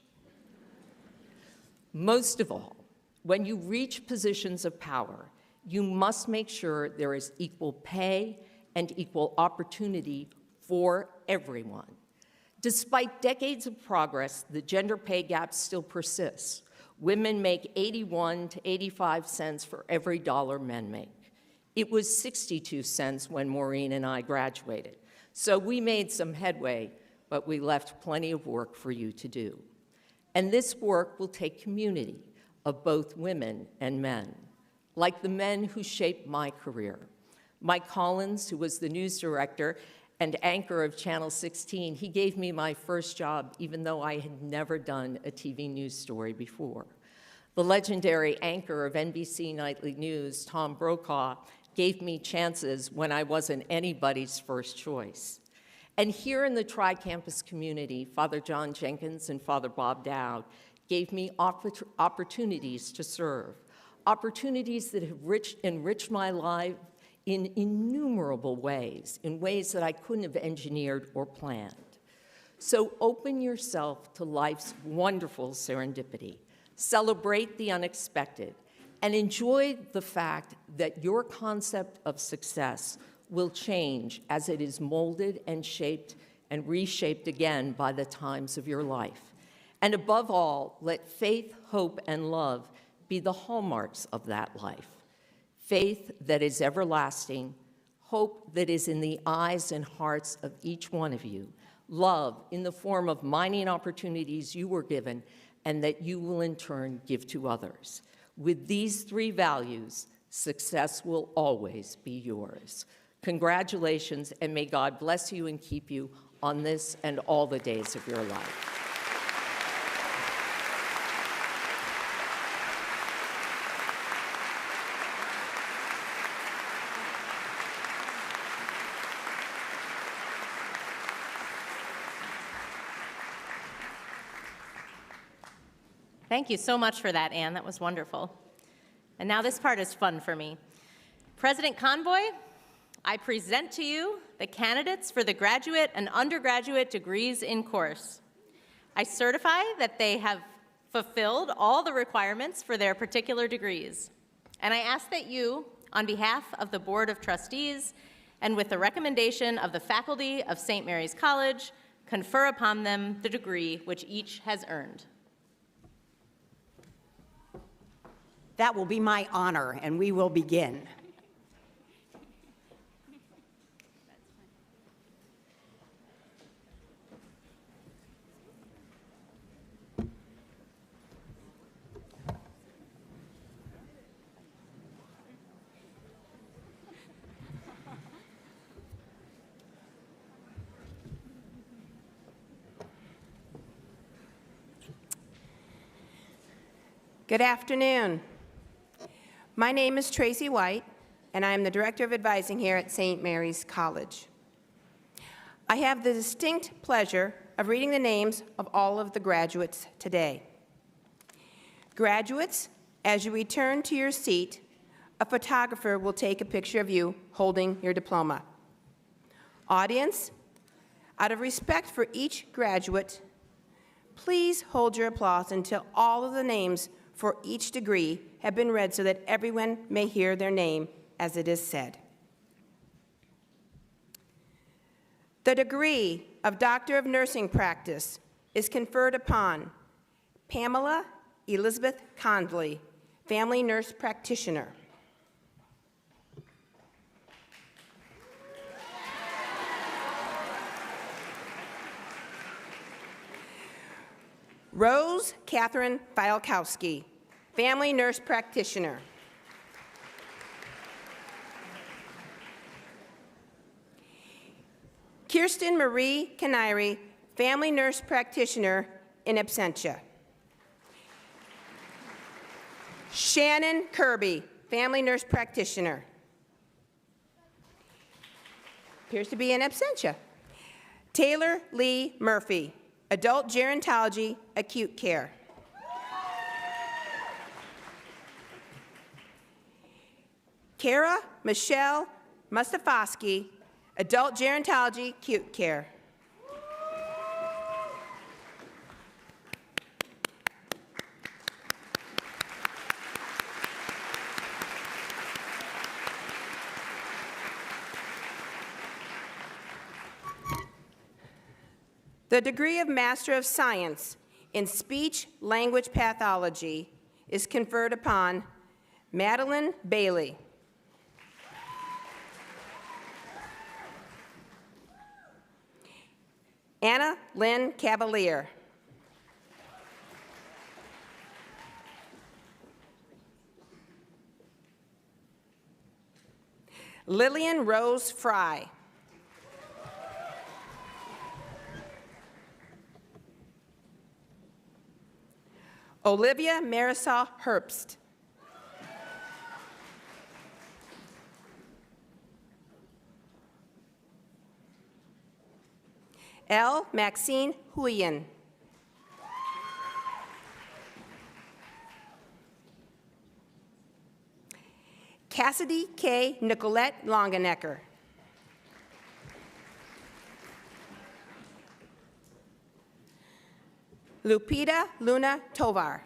Most of all, when you reach positions of power, you must make sure there is equal pay and equal opportunity for everyone. Despite decades of progress, the gender pay gap still persists. Women make 81 to 85 cents for every dollar men make. It was 62 cents when Maureen and I graduated. So we made some headway, but we left plenty of work for you to do. And this work will take community of both women and men, like the men who shaped my career. Mike Collins, who was the news director and anchor of Channel 16, he gave me my first job, even though I had never done a TV news story before. The legendary anchor of NBC Nightly News, Tom Brokaw, gave me chances when I wasn't anybody's first choice. And here in the tri-campus community, Father John Jenkins and Father Bob Dowd gave me opportunities to serve, opportunities that have enriched my life in innumerable ways, in ways that I couldn't have engineered or planned. So open yourself to life's wonderful serendipity, celebrate the unexpected, and enjoy the fact that your concept of success will change as it is molded and shaped and reshaped again by the times of your life. And above all, let faith, hope, and love be the hallmarks of that life. Faith that is everlasting, hope that is in the eyes and hearts of each one of you, love in the form of mining opportunities you were given and that you will in turn give to others. With these three values, success will always be yours. Congratulations, and may God bless you and keep you on this and all the days of your life. Thank you so much for that, Anne. That was wonderful. And now this part is fun for me. President Convoy, I present to you the candidates for the graduate and undergraduate degrees in course. I certify that they have fulfilled all the requirements for their particular degrees. And I ask that you, on behalf of the Board of Trustees and with the recommendation of the faculty of St. Mary's College, confer upon them the degree which each has earned. That will be my honor, and we will begin. Good afternoon. My name is Tracy White, and I am the Director of Advising here at St. Mary's College. I have the distinct pleasure of reading the names of all of the graduates today. Graduates, as you return to your seat, a photographer will take a picture of you holding your diploma. Audience, out of respect for each graduate, please hold your applause until all of the names for each degree have been read so that everyone may hear their name as it is said. The degree of Doctor of Nursing Practice is conferred upon Pamela Elizabeth Condley, Family Nurse Practitioner. Rose Catherine Fialkowski, Family Nurse Practitioner. Kirsten Marie Canary, Family Nurse Practitioner in absentia. Shannon Kirby, Family Nurse Practitioner. Appears to be in absentia. Taylor Lee Murphy, Adult Gerontology, Acute Care. Kara Michelle Mustafosky, Adult Gerontology, Acute Care. The degree of Master of Science in Speech Language Pathology is conferred upon Madeline Bailey. Anna Lynn Cavalier. Lillian Rose Fry. Olivia Marisol Herbst. L. Maxine Huyen. Cassidy K. Nicolette Longenecker. Lupita Luna Tovar.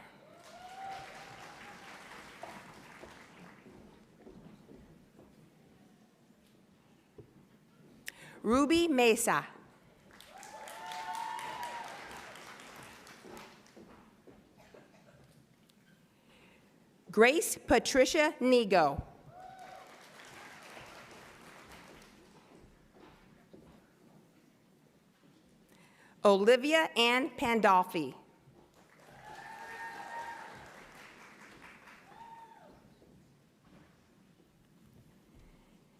Ruby Mesa. Grace Patricia Nego. Olivia Ann Pandolfi.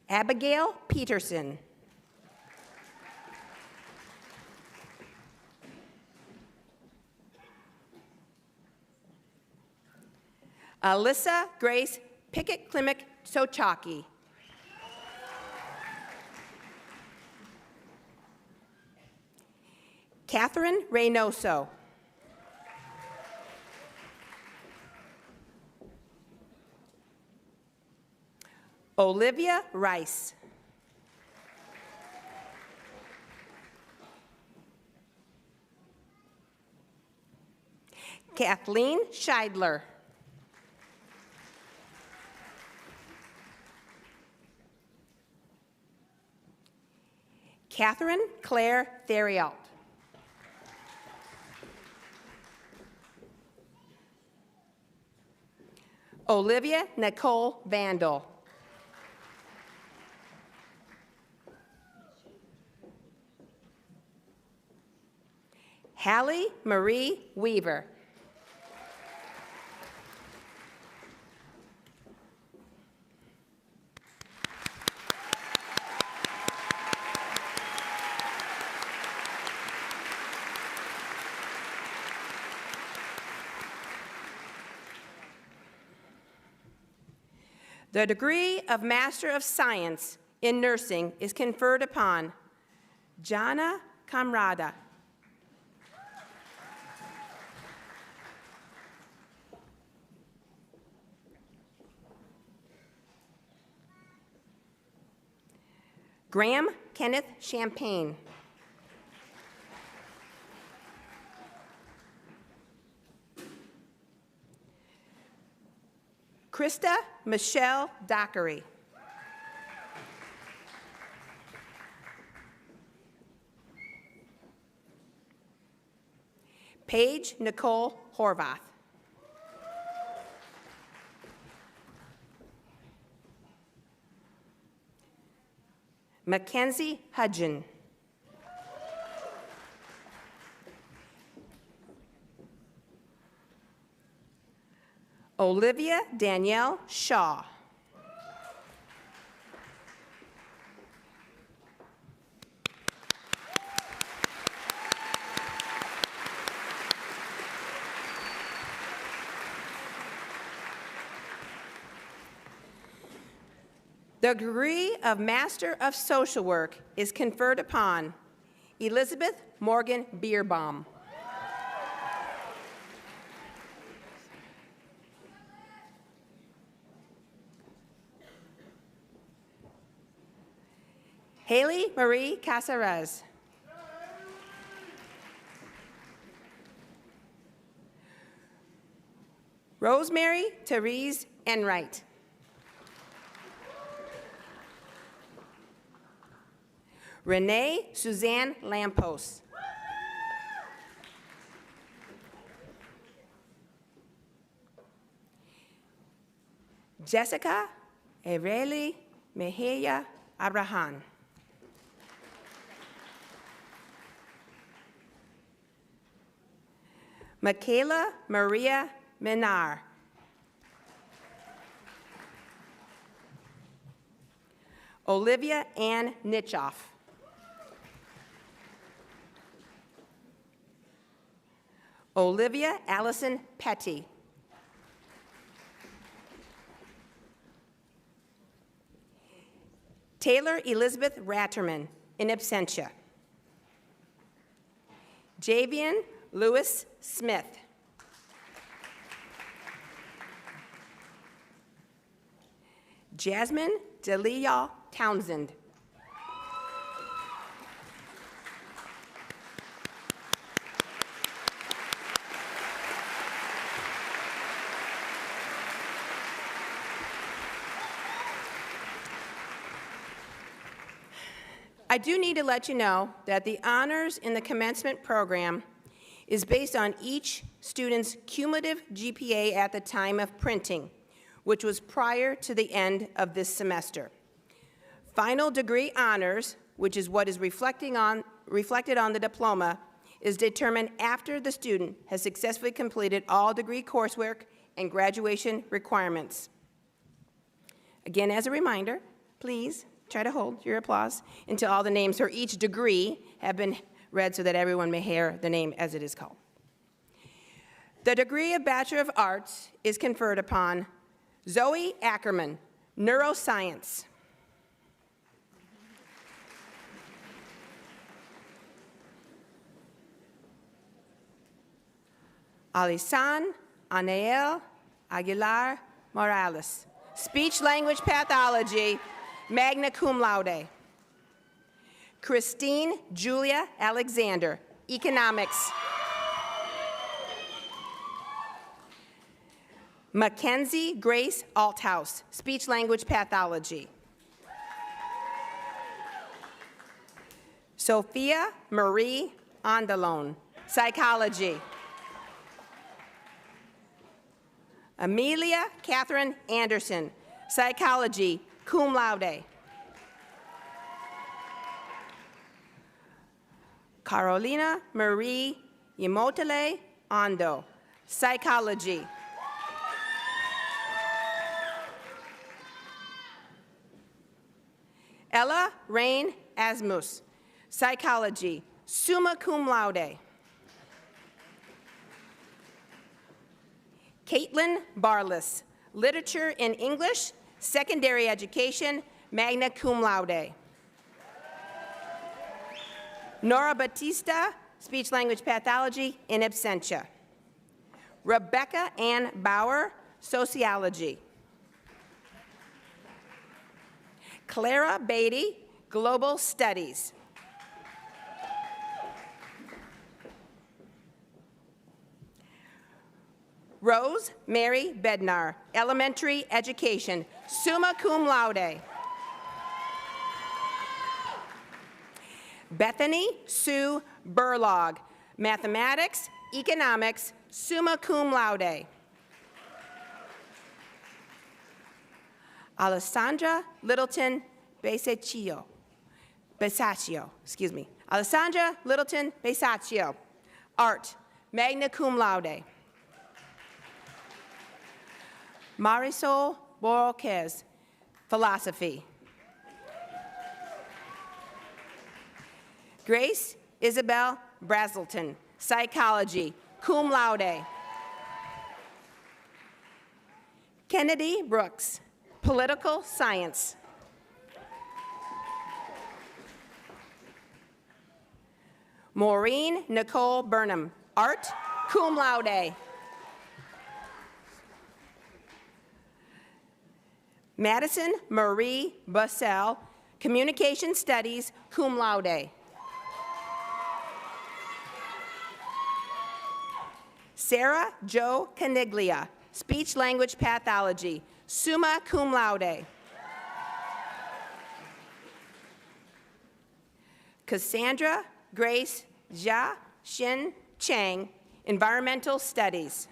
Abigail Peterson. Alyssa Grace Pickett-Klimek Sochaki. Catherine Reynoso. Olivia Rice. Kathleen Scheidler. Catherine Claire Theriault. Olivia Nicole Vandal. Hallie Marie Weaver. The degree of Master of Science in Nursing is conferred upon Jana Kamrada. Graham Kenneth Champagne. Krista Michelle Dockery. Paige Nicole Horvath. Mackenzie Hudgen. Olivia Danielle Shaw. The degree of Master of Social Work is conferred upon Elizabeth Morgan Bierbaum. Haley Marie Casares. Rosemary Therese Enright. Renee Suzanne Lampos. Jessica Ereli Mejia Abraham. Michaela Maria Minar. Olivia Ann Nitchoff. Olivia Allison Petty. Taylor Elizabeth Ratterman, in absentia. Javian Lewis Smith. Jasmine Delia Townsend. I do need to let you know that the honors in the commencement program is based on each student's cumulative GPA at the time of printing, which was prior to the end of this semester. Final degree honors, which is what is reflected on the diploma, is determined after the student has successfully completed all degree coursework and graduation requirements. Again, as a reminder, please try to hold your applause until all the names for each degree have been read so that everyone may hear the name as it is called. The degree of Bachelor of Arts is conferred upon Zoe Ackerman, Neuroscience. Alisan Anael Aguilar Morales, Speech Language Pathology, magna cum laude. Christine Julia Alexander, Economics. Mackenzie Grace Althouse, Speech Language Pathology. Sophia Marie Andalone, Psychology. Amelia Catherine Anderson, psychology, cum laude. Carolina Marie Yamotele Ando, psychology. Ella Rain Asmus, psychology, summa cum laude. Caitlin Barless, literature and English, secondary education, magna cum laude. Nora Batista, speech language pathology, in absentia. Rebecca Ann Bauer, sociology. Clara Beatty, global studies. Rose Mary Bednar, elementary education, summa cum laude. Bethany Sue Burlog, mathematics, economics, summa cum laude. Alessandra Littleton Besaccio, Alessandra Littleton Besaccio, art, magna cum laude. Marisol Borquez, philosophy. Grace Isabel Brazelton, psychology, cum laude. Kennedy Brooks, political science. Maureen Nicole Burnham, art, cum laude. Madison Marie Bussell, communication studies, cum laude. Sarah Jo Caniglia, speech language pathology, summa cum laude. Cassandra Grace Jia Xin Chang, environmental studies.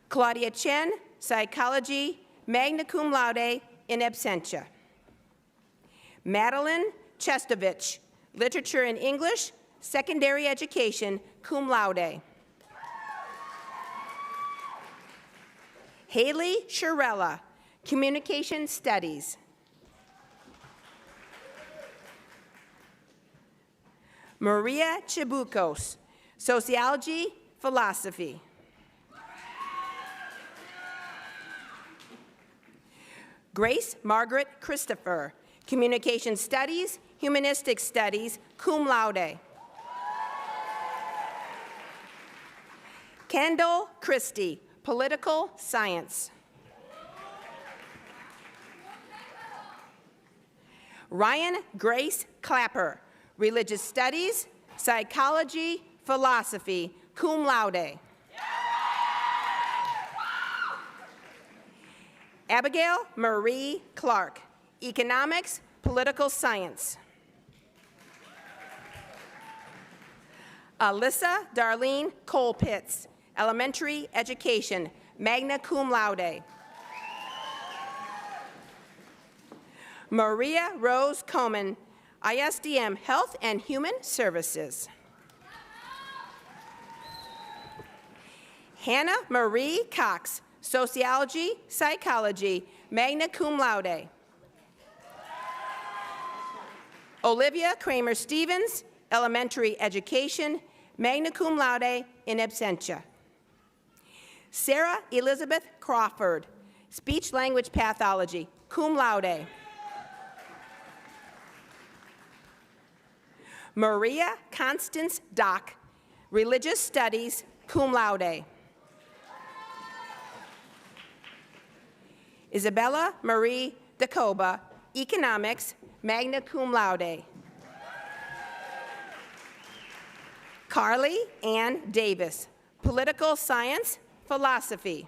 Claudia Chen, psychology, magna cum laude, in absentia. Madeline Chestovich, literature and English, secondary education, cum laude. Haley Shirella, communication studies. Maria Chibucos, sociology, philosophy. Grace Margaret Christopher, communication studies, humanistic studies, cum laude. Kendall Christie, political science. Ryan Grace Clapper, religious studies, psychology, philosophy, cum laude. Abigail Marie Clark, economics, political science. Alyssa Darlene Colpitts, elementary education, magna cum laude. Maria Rose Coman, ISDM, Health and Human Services. Hannah Marie Cox, sociology, psychology, magna cum laude. Olivia Kramer Stevens, elementary education, magna cum laude, in absentia. Sarah Elizabeth Crawford, speech language pathology, cum laude. Maria Constance Dock, religious studies, cum laude. Isabella Marie Dacoba, economics, magna cum laude. Carly Ann Davis, political science, philosophy.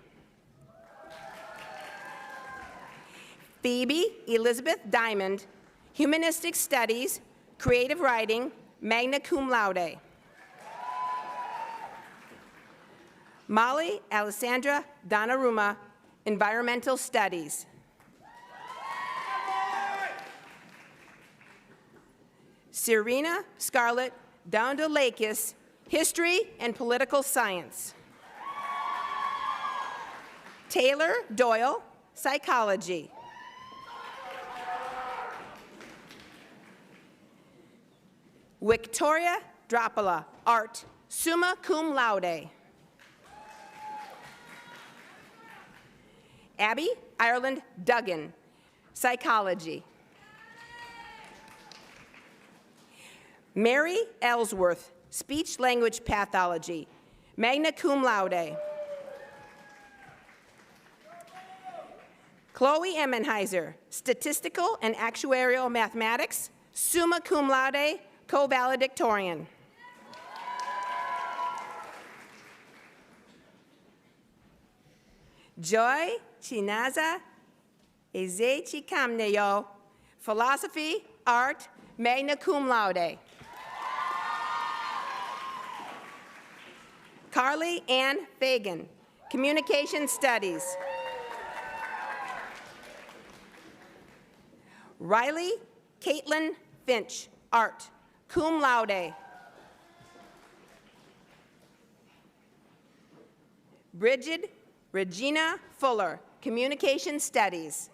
Phoebe Elizabeth Diamond, humanistic studies, creative writing, magna cum laude. Molly Alessandra Donnarumma, Environmental Studies. Serena Scarlett Doundolakis, History and Political Science. Taylor Doyle, Psychology. Victoria Dropola, Art, summa cum laude. Abby Ireland Duggan, Psychology. Mary Ellsworth, Speech Language Pathology, magna cum laude. Chloe Emmenheiser, Statistical and Actuarial Mathematics, summa cum laude, co-valedictorian. Joy Chinaza Ezechikamneyo, Philosophy, Art, magna cum laude. Carly Ann Fagan, Communication Studies. Riley Caitlin Finch, Art, cum laude. Bridget Regina Fuller, Communication Studies.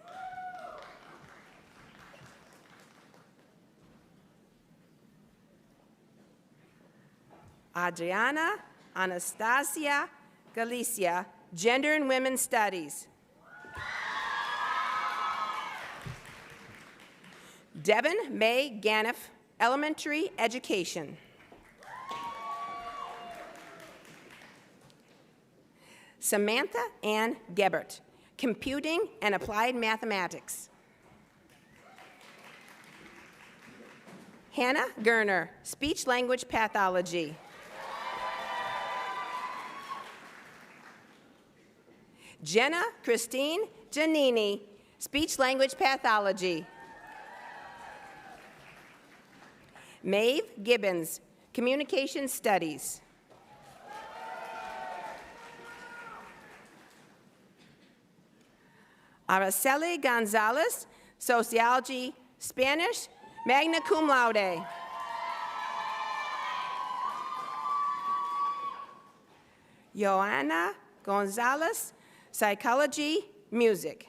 Adriana Anastasia Galicia, Gender and Women's Studies. Devin May Ganiff, Elementary Education. Samantha Ann Gebert, Computing and Applied Mathematics. Hannah Gerner, Speech Language Pathology. Jenna Christine Giannini, Speech Language Pathology. Maeve Gibbons, Communication Studies. Araceli Gonzalez, Sociology, Spanish, magna cum laude. Joanna Gonzalez, Psychology, Music.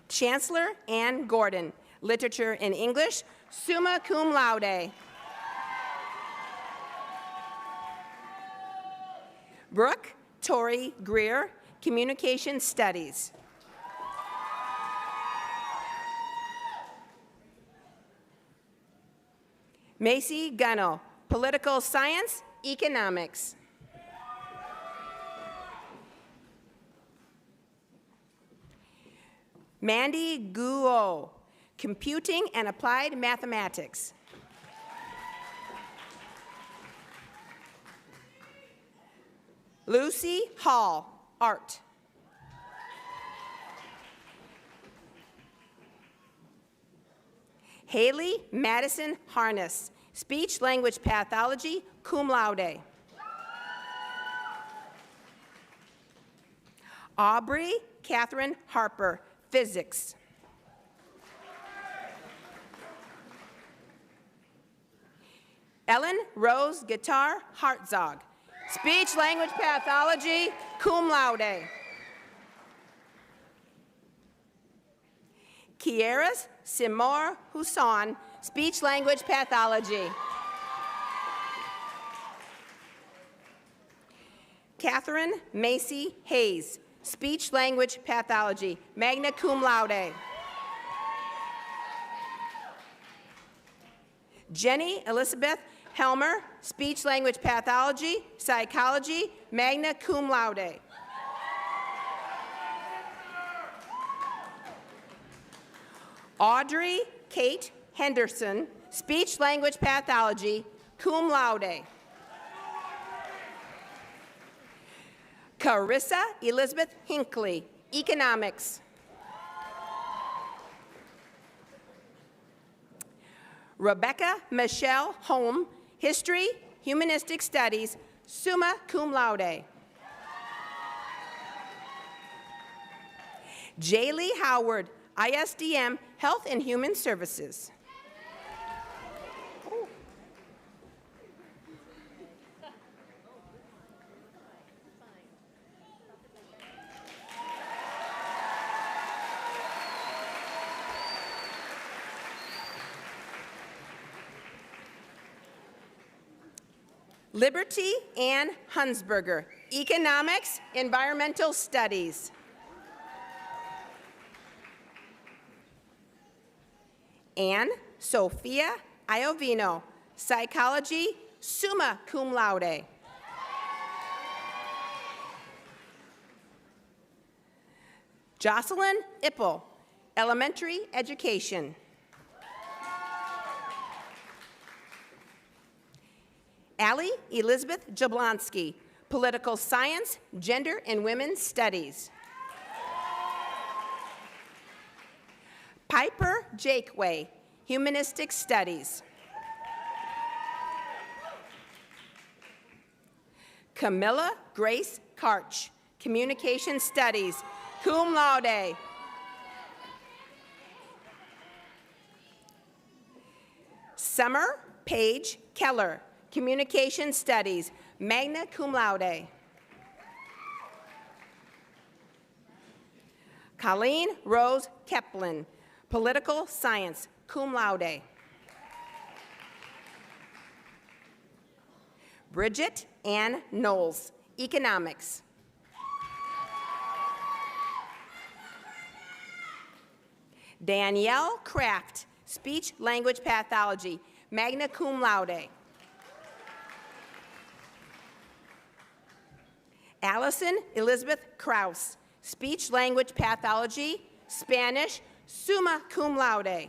Chancellor Ann Gordon, Literature and English, summa cum laude. Brooke Tori Greer, Communication Studies. Macy Gunno, Political Science, Economics. Mandy Guo, Computing and Applied Mathematics. Lucy Hall, Art. Haley Madison Harness, Speech Language Pathology, cum laude. Aubrey Catherine Harper, Physics. Ellen Rose Guitar Hartzog, Speech Language Pathology, cum laude. Kieras Simor Husson, Speech Language Pathology. Catherine Macy Hayes, Speech Language Pathology, magna cum laude. Jenny Elizabeth Helmer, Speech Language Pathology, Psychology, magna cum laude. Audrey Kate Henderson, Speech Language Pathology, cum laude. Carissa Elizabeth Hinckley, Economics. Rebecca Michelle Holm, History, Humanistic Studies, summa cum laude. J. Lee Howard, ISDM, Health and Human Services. Liberty Ann Hunsberger, Economics, Environmental Studies. Ann Sophia Iovino, Psychology, summa cum laude. Jocelyn Ippel, Elementary Education. Allie Elizabeth Jablonski, Political Science, Gender and Women's Studies. Piper Jakeway, Humanistic Studies. Camilla Grace Karch, Communication Studies, cum laude. Summer Paige Keller, Communication Studies, magna cum laude. Colleen Rose Keplin, Political Science, cum laude. Bridget Ann Knowles, Economics. Danielle Kraft, Speech Language Pathology, magna cum laude. Allison Elizabeth Kraus, Speech Language Pathology, Spanish, summa cum laude.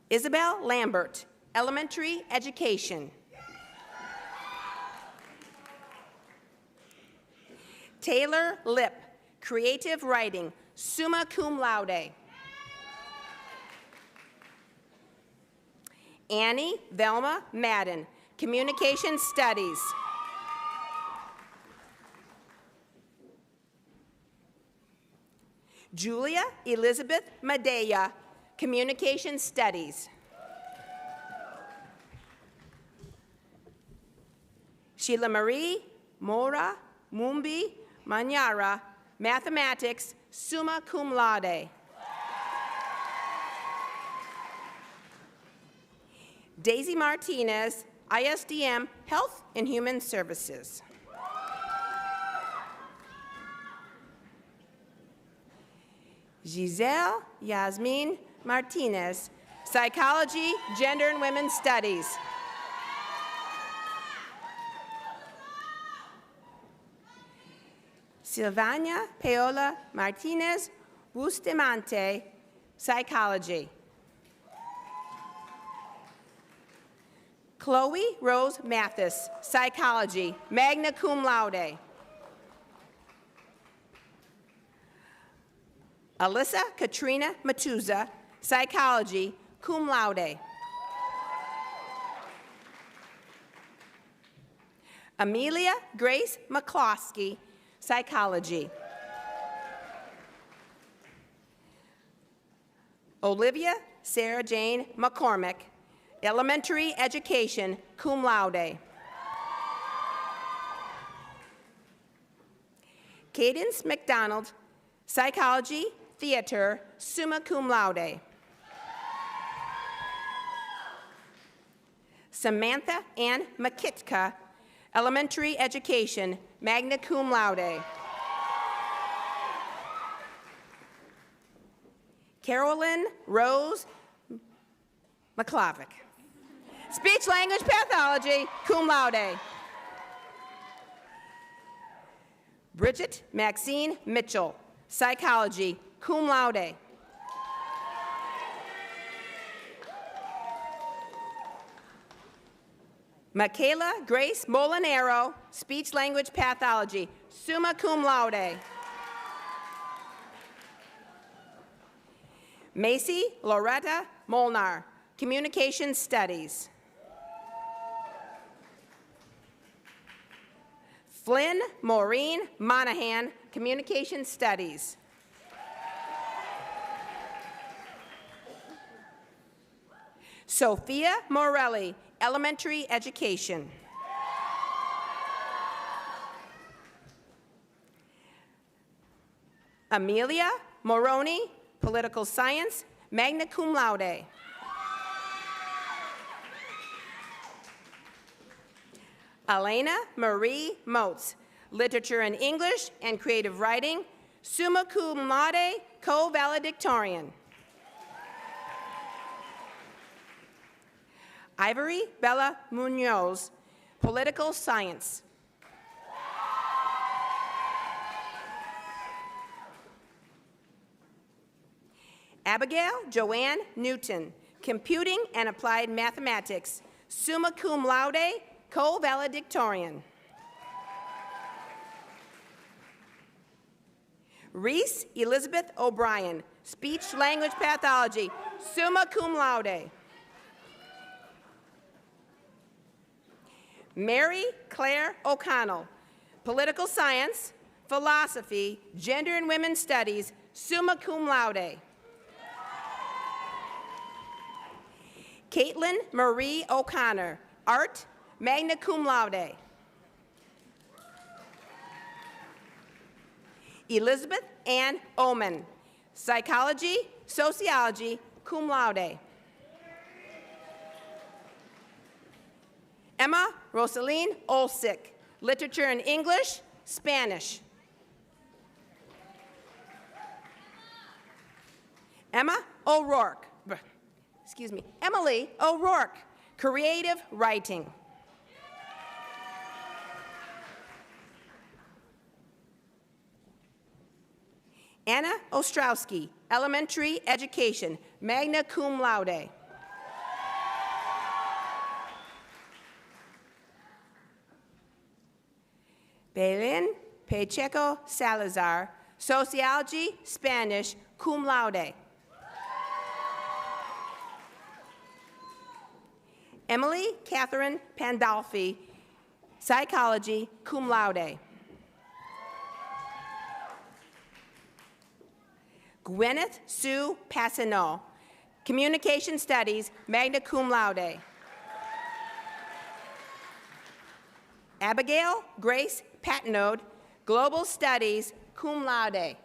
Isabel Lambert, Elementary Education. Taylor Lip, Creative Writing, summa cum laude. Annie Velma Madden, Communication Studies. Julia Elizabeth Medea, Communication Studies. Sheila Marie Mora Mumbi Manyara, Mathematics, summa cum laude. Daisy Martinez, ISDM, Health and Human Services. Giselle Yasmin Martinez, Psychology, Gender and Women's Studies. Silvania Paola Martinez Bustamante, Psychology. Chloe Rose Mathis, Psychology, magna cum laude. Alyssa Katrina Matuza, Psychology, cum laude. Amelia Grace McCloskey, Psychology. Olivia Sarah Jane McCormick, Elementary Education, cum laude. Cadence McDonald, Psychology, Theater, summa cum laude. Samantha Ann McKitka, Elementary Education, magna cum laude. Carolyn Rose McClavick, Speech Language Pathology, cum laude. Bridget Maxine Mitchell, Psychology, cum laude. Michaela Grace Molinaro, Speech Language Pathology, summa cum laude. Macy Loretta Molnar, Communication Studies. Flynn Maureen Monahan, Communication Studies. Sophia Morelli, Elementary Education. Amelia Moroni, Political Science, magna cum laude. Elena Marie Motes, Literature and English and Creative Writing, summa cum laude, co-valedictorian. Ivory Bella Munoz, Political Science. Abigail Joanne Newton, Computing and Applied Mathematics, summa cum laude, co-valedictorian. Reese Elizabeth O'Brien, Speech Language Pathology, summa cum laude. Mary Claire O'Connell, Political Science, Philosophy, Gender and Women's Studies, summa cum laude. Caitlin Marie O'Connor, Art, magna cum laude. Elizabeth Ann Oman, Psychology, Sociology, cum laude. Emma Rosaline Olsick, Literature and English, Spanish. Emily O'Rourke, Creative Writing. Anna Ostrowski, Elementary Education, magna cum laude. Belén Pacheco Salazar, Sociology, Spanish, cum laude. Emily Catherine Pandolfi, Psychology, cum laude. Gwyneth Sue Passano, Communication Studies, magna cum laude. Abigail Grace Patnode, Global Studies, cum laude.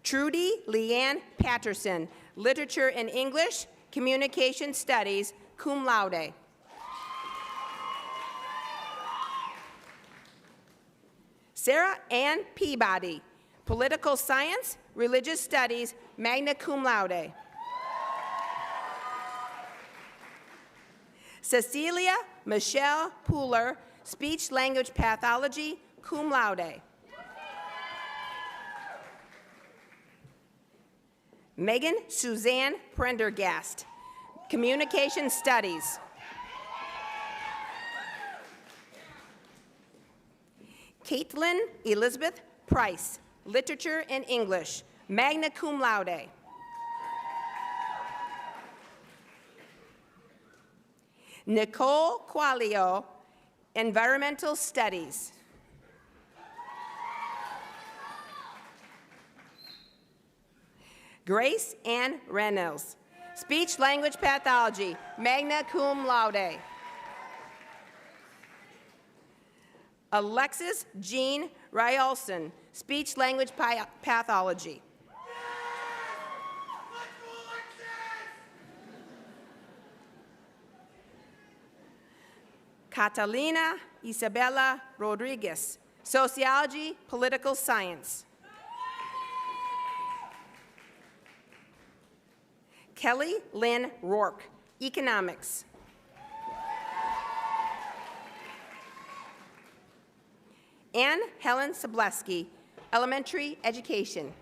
Trudy Leanne Patterson, Literature and English, Communication Studies, cum laude. Sarah Ann Peabody, Political Science, Religious Studies, magna cum laude. Cecilia Michelle Pooler, Speech Language Pathology, cum laude. Megan Suzanne Prendergast, Communication Studies. Caitlin Elizabeth Price, Literature and English, magna cum laude. Nicole Quaglio, Environmental Studies. Grace Ann Reynolds, Speech Language Pathology, magna cum laude. Alexis Jean Ryolson, Speech Language Pathology. Catalina Isabella Rodriguez, Sociology, Political Science. Kelly Lynn Rourke, Economics. Anne Helen Sableski, Elementary Education.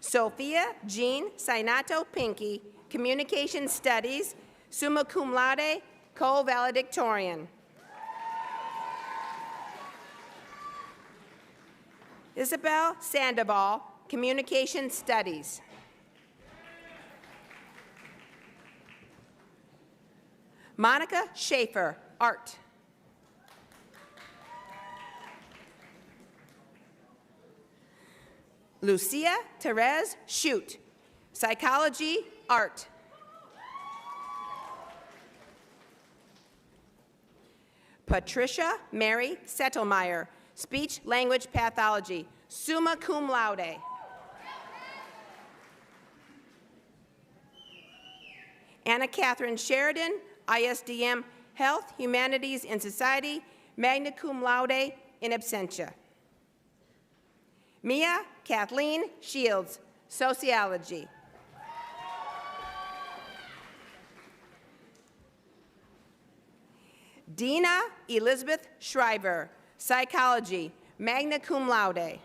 Sophia Jean Sinato Pinky, Communication Studies, summa cum laude, co-valedictorian. Isabel Sandoval, Communication Studies. Monica Schaefer, Art. Lucia Therese Schutt, Psychology, Art. Patricia Mary Settelmeyer, Speech Language Pathology, summa cum laude. Anna Catherine Sheridan, ISDM Health, Humanities, and Society, magna cum laude in absentia. Mia Kathleen Shields, Sociology. Dina Elizabeth Shriver, Psychology, magna cum laude.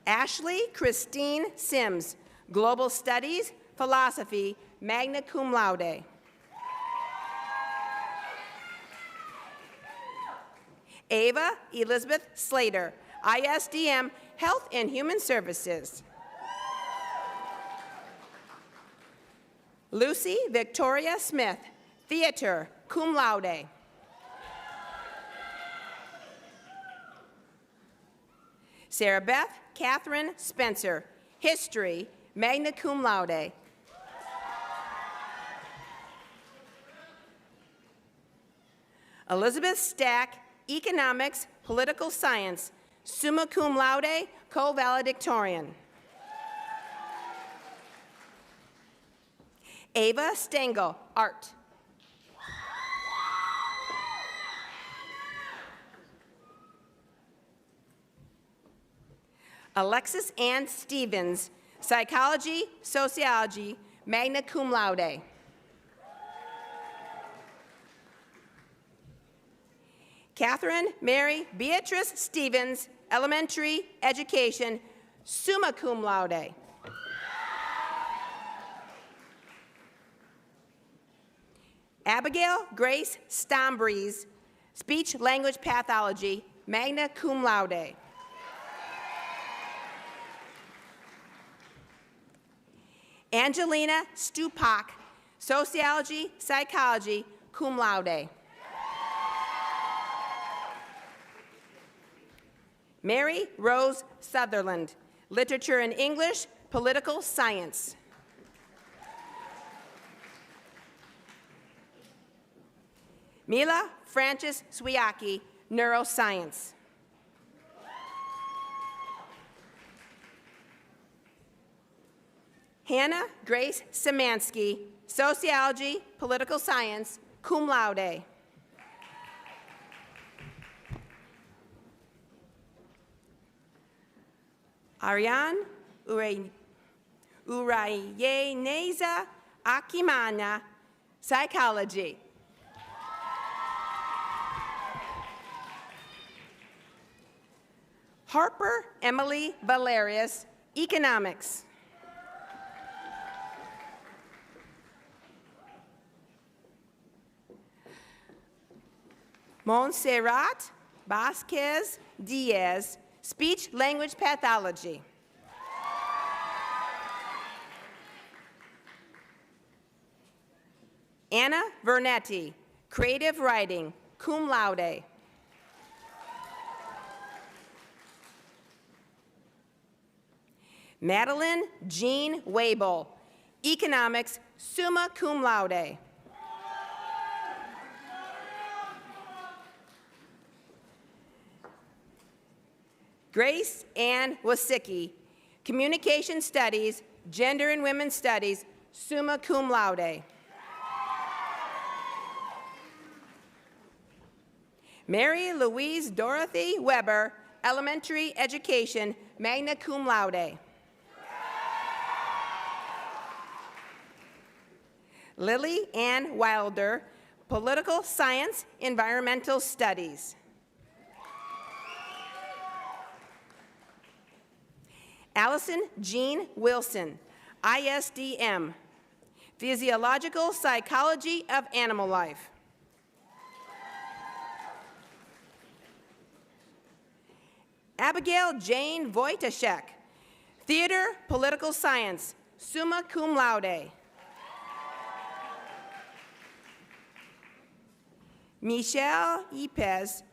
Ashley Christine Sims, Global Studies, Philosophy, magna cum laude. Ava Elizabeth Slater, ISDM Health and Human Services. Lucy Victoria Smith, Theater, cum laude. Sarah Beth Catherine Spencer, History, magna cum laude. Elizabeth Stack, Economics, Political Science, summa cum laude, co-valedictorian. Ava Stengel, Art. Alexis Ann Stevens, Psychology, Sociology, magna cum laude. Catherine Mary Beatrice Stevens, Elementary Education, summa cum laude. Abigail Grace Stombries, Speech Language Pathology, magna cum laude. Angelina Stupak, Sociology, Psychology, cum laude. Mary Rose Sutherland, Literature and English, Political Science. Mila Francis Swiaki, Neuroscience. Hannah Grace Szymanski, Sociology, Political Science, cum laude. Ariane Urayeneza Akimana, Psychology. Harper Emily Valerius, Economics. Montserrat Vasquez Diaz, Speech Language Pathology. Anna Vernetti, Creative Writing, cum laude. Madeline Jean Wabel, Economics, summa cum laude. Grace Ann Wasicki, Communication Studies, Gender and Women's Studies, summa cum laude. Mary Louise Dorothy Weber, Elementary Education, magna cum laude. Lily Ann Wilder, Political Science, Environmental Studies. Allison Jean Wilson, ISDM, Physiological Psychology of Animal Life. Abigail Jane Wojtaszek, Theater, Political Science, summa cum laude. Michelle Ypez,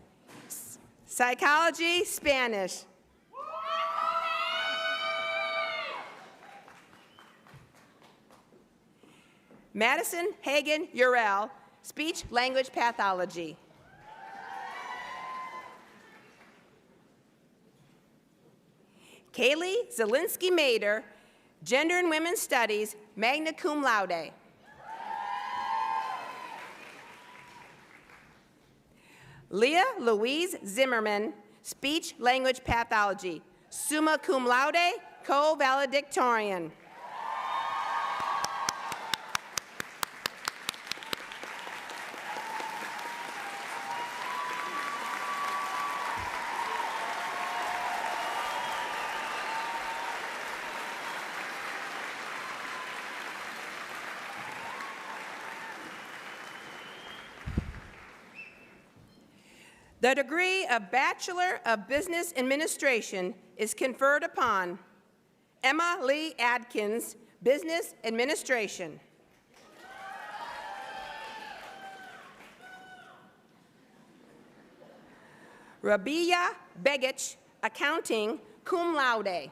Psychology, Spanish. Madison Hagen Urel, Speech Language Pathology. Kaylee Zielinski Mader, Gender and Women's Studies, magna cum laude. Leah Louise Zimmerman, Speech Language Pathology, summa cum laude, co-valedictorian. The degree of Bachelor of Business Administration is conferred upon Emma Lee Adkins, Business Administration. Rabia Begich, Accounting, cum laude.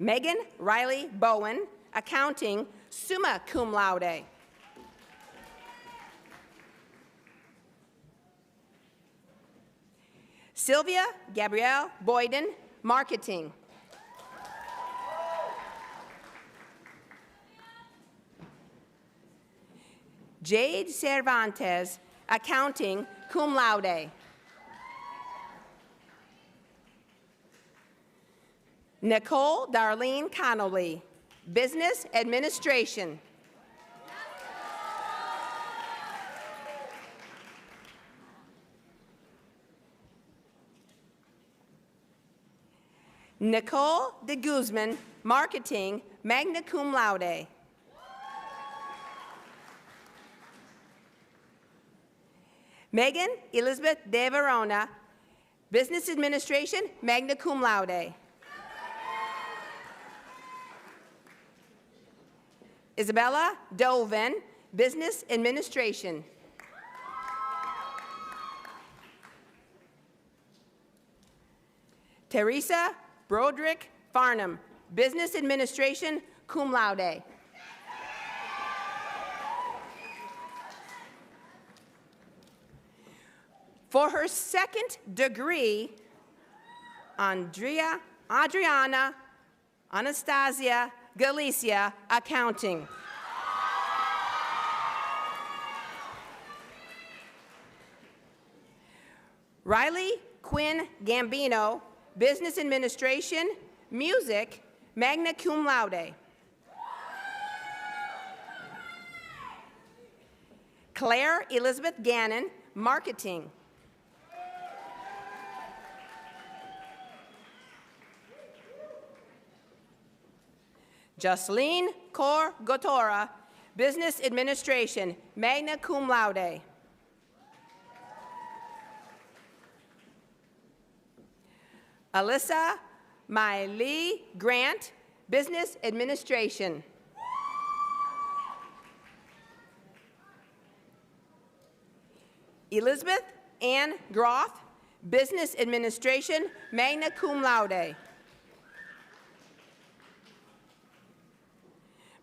Megan Riley Bowen, Accounting, summa cum laude. Sylvia Gabrielle Boyden, Marketing. Jade Cervantes, Accounting, cum laude. Nicole Darlene Connolly, Business Administration. Nicole de Guzman, Marketing, magna cum laude. Megan Elizabeth de Verona, Business Administration, magna cum laude. Isabella Doven, Business Administration. Teresa Broderick Farnham, Business Administration, cum laude. For her second degree, Adriana Anastasia Galicia, Accounting. Riley Quinn Gambino, Business Administration, Music, magna cum laude. Claire Elizabeth Gannon, Marketing. Jocelyn Cor Gotora, Business Administration, magna cum laude. Alyssa Miley Grant, Business Administration. Elizabeth Ann Groth, Business Administration, magna cum laude.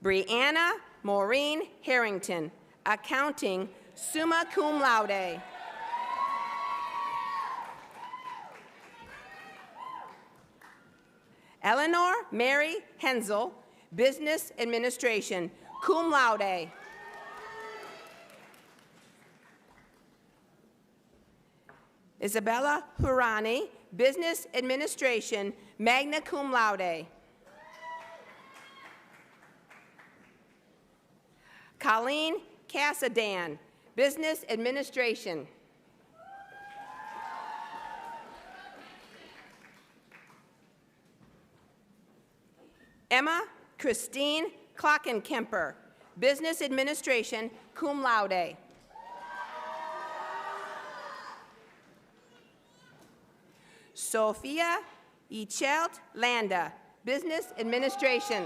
Brianna Maureen Harrington, Accounting, summa cum laude. Eleanor Mary Hensel, Business Administration, cum laude. Isabella Hurani, Business Administration, magna cum laude. Colleen Cassadan, Business Administration. Emma Christine Klockenkemper, Business Administration, cum laude. Sophia Ichelt Landa, Business Administration.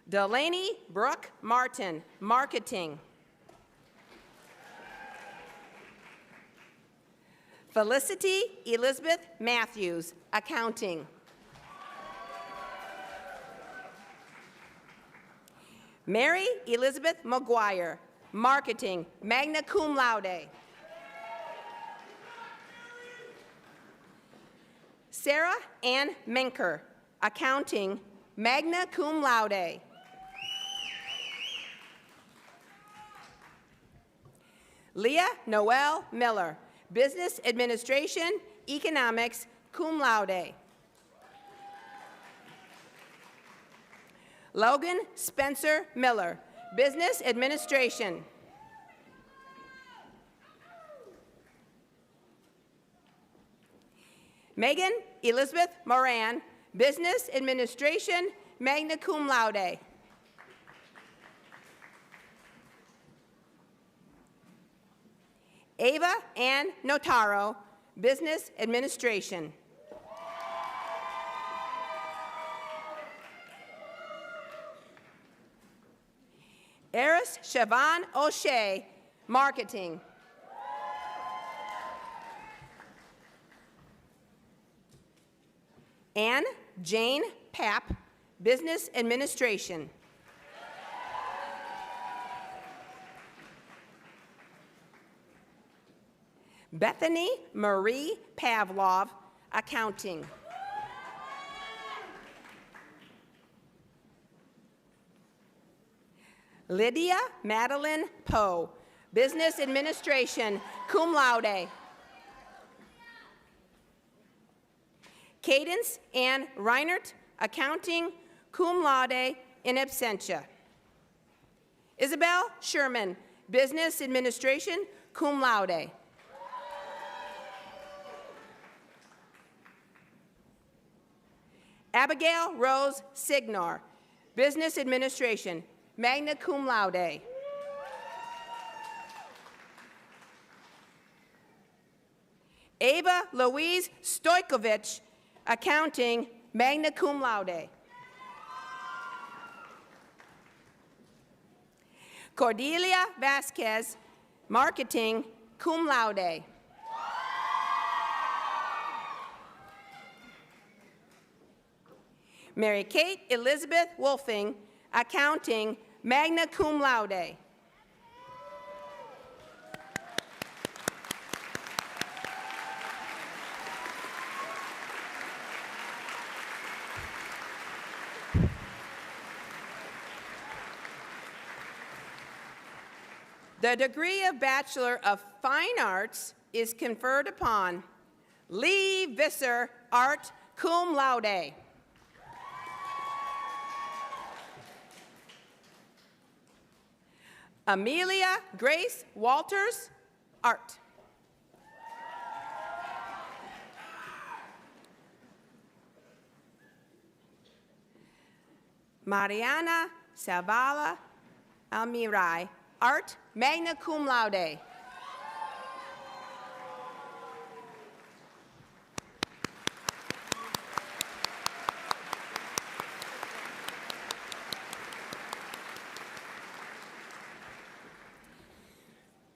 Delaney Brooke Martin, Marketing. Felicity Elizabeth Matthews, Accounting. Mary Elizabeth McGuire, Marketing, magna cum laude. Sarah Ann Menker, Accounting, magna cum laude. Leah Noel Miller, Business Administration, Economics, cum laude. Logan Spencer Miller, Business Administration. Megan Elizabeth Moran, Business Administration, magna cum laude. Ava Ann Notaro, Business Administration. Eris Siobhan O'Shea, Marketing. Anne Jane Papp, Business Administration. Bethany Marie Pavlov, Accounting. Lydia Madeline Poe, Business Administration, cum laude. Cadence Ann Reinert, Accounting, cum laude, in absentia. Isabel Sherman, Business Administration, cum laude. Abigail Rose Signor, Business Administration, magna cum laude. Ava Louise Stojkovic, Accounting, magna cum laude. Cordelia Vasquez, Marketing, cum laude. Mary Kate Elizabeth Wolfing, Accounting, magna cum laude. The degree of Bachelor of Fine Arts is conferred upon Lee Visser, Art, cum laude. Amelia Grace Walters, Art. Mariana Savala Almirai, Art, magna cum laude.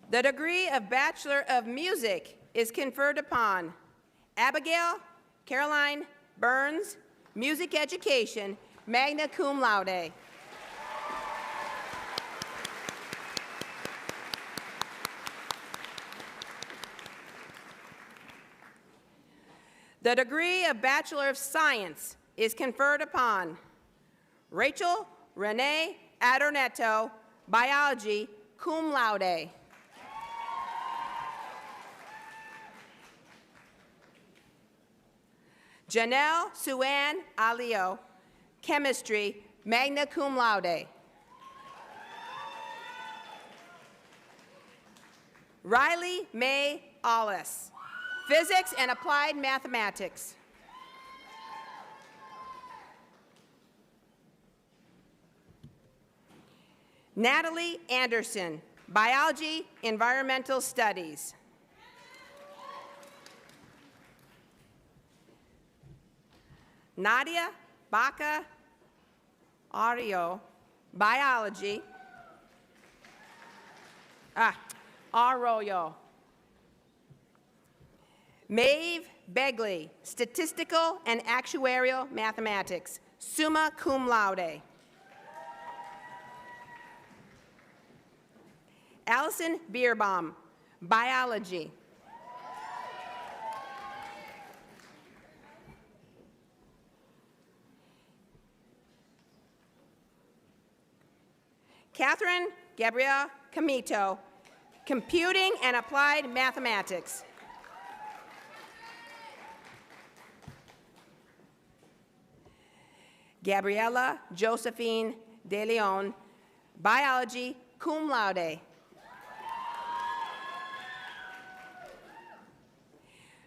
The degree of Bachelor of Music is conferred upon Abigail Caroline Burns, Music Education, magna cum laude. The degree of Bachelor of Science is conferred upon Rachel Renee Adornetto, Biology, cum laude. Janelle Suann Alio, Chemistry, magna cum laude. Riley May Allis, Physics and Applied Mathematics. Natalie Anderson, Biology, Environmental Studies. Nadia Baca Ario, Biology. Arroyo. Maeve Begley, Statistical and Actuarial Mathematics, summa cum laude. Allison Bierbaum, Biology. Catherine Gabrielle Camito, Computing and Applied Mathematics. Gabriella Josephine De Leon, Biology, cum laude.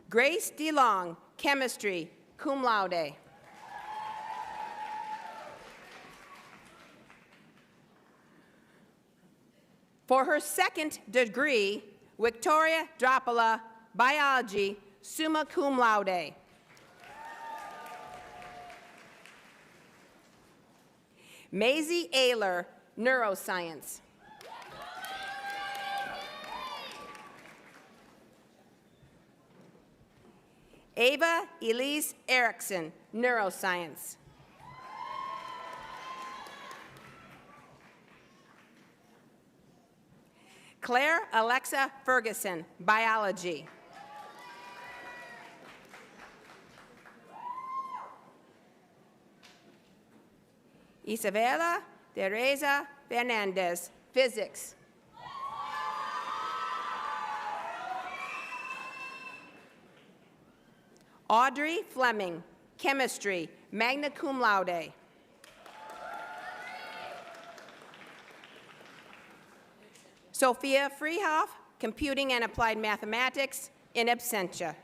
Grace DeLong, Chemistry, cum laude. For her second degree, Victoria Dropola, Biology, summa cum laude. Maisie Ayler, Neuroscience. Ava Elise Erickson, Neuroscience. Claire Alexa Ferguson, Biology. Isabella Teresa Fernandez, Physics. Audrey Fleming, Chemistry, magna cum laude. Sophia Freehoff, Computing and Applied Mathematics, in absentia.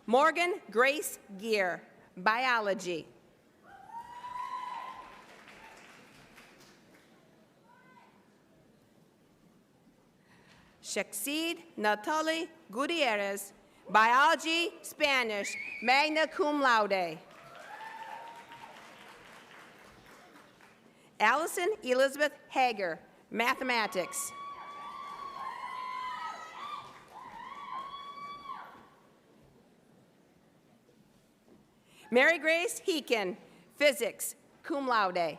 Morgan Grace Gear, Biology. Shaksid Natali Gutierrez, Biology, Spanish, magna cum laude. Allison Elizabeth Hager, Mathematics. Mary Grace Heekin, Physics, cum laude.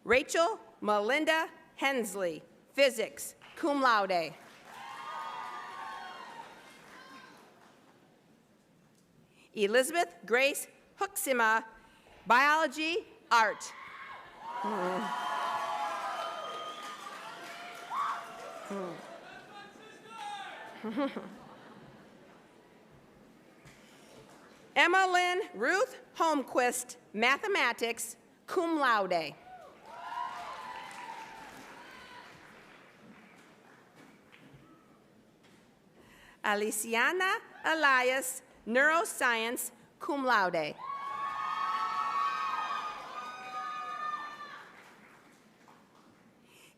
Rachel Melinda Hensley, Physics, cum laude. Elizabeth Grace Huxima, Biology, Art. Emma Lynn Ruth Holmquist, Mathematics, cum laude. Aliciana Elias, Neuroscience, cum laude.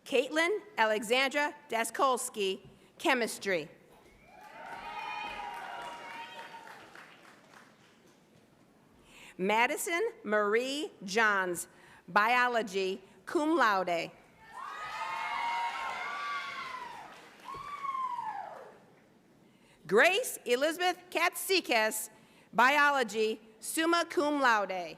Caitlin Alexandra Daskolski, Chemistry. Madison Marie Johns, Biology, cum laude. Grace Elizabeth Katsikas, Biology, summa cum laude.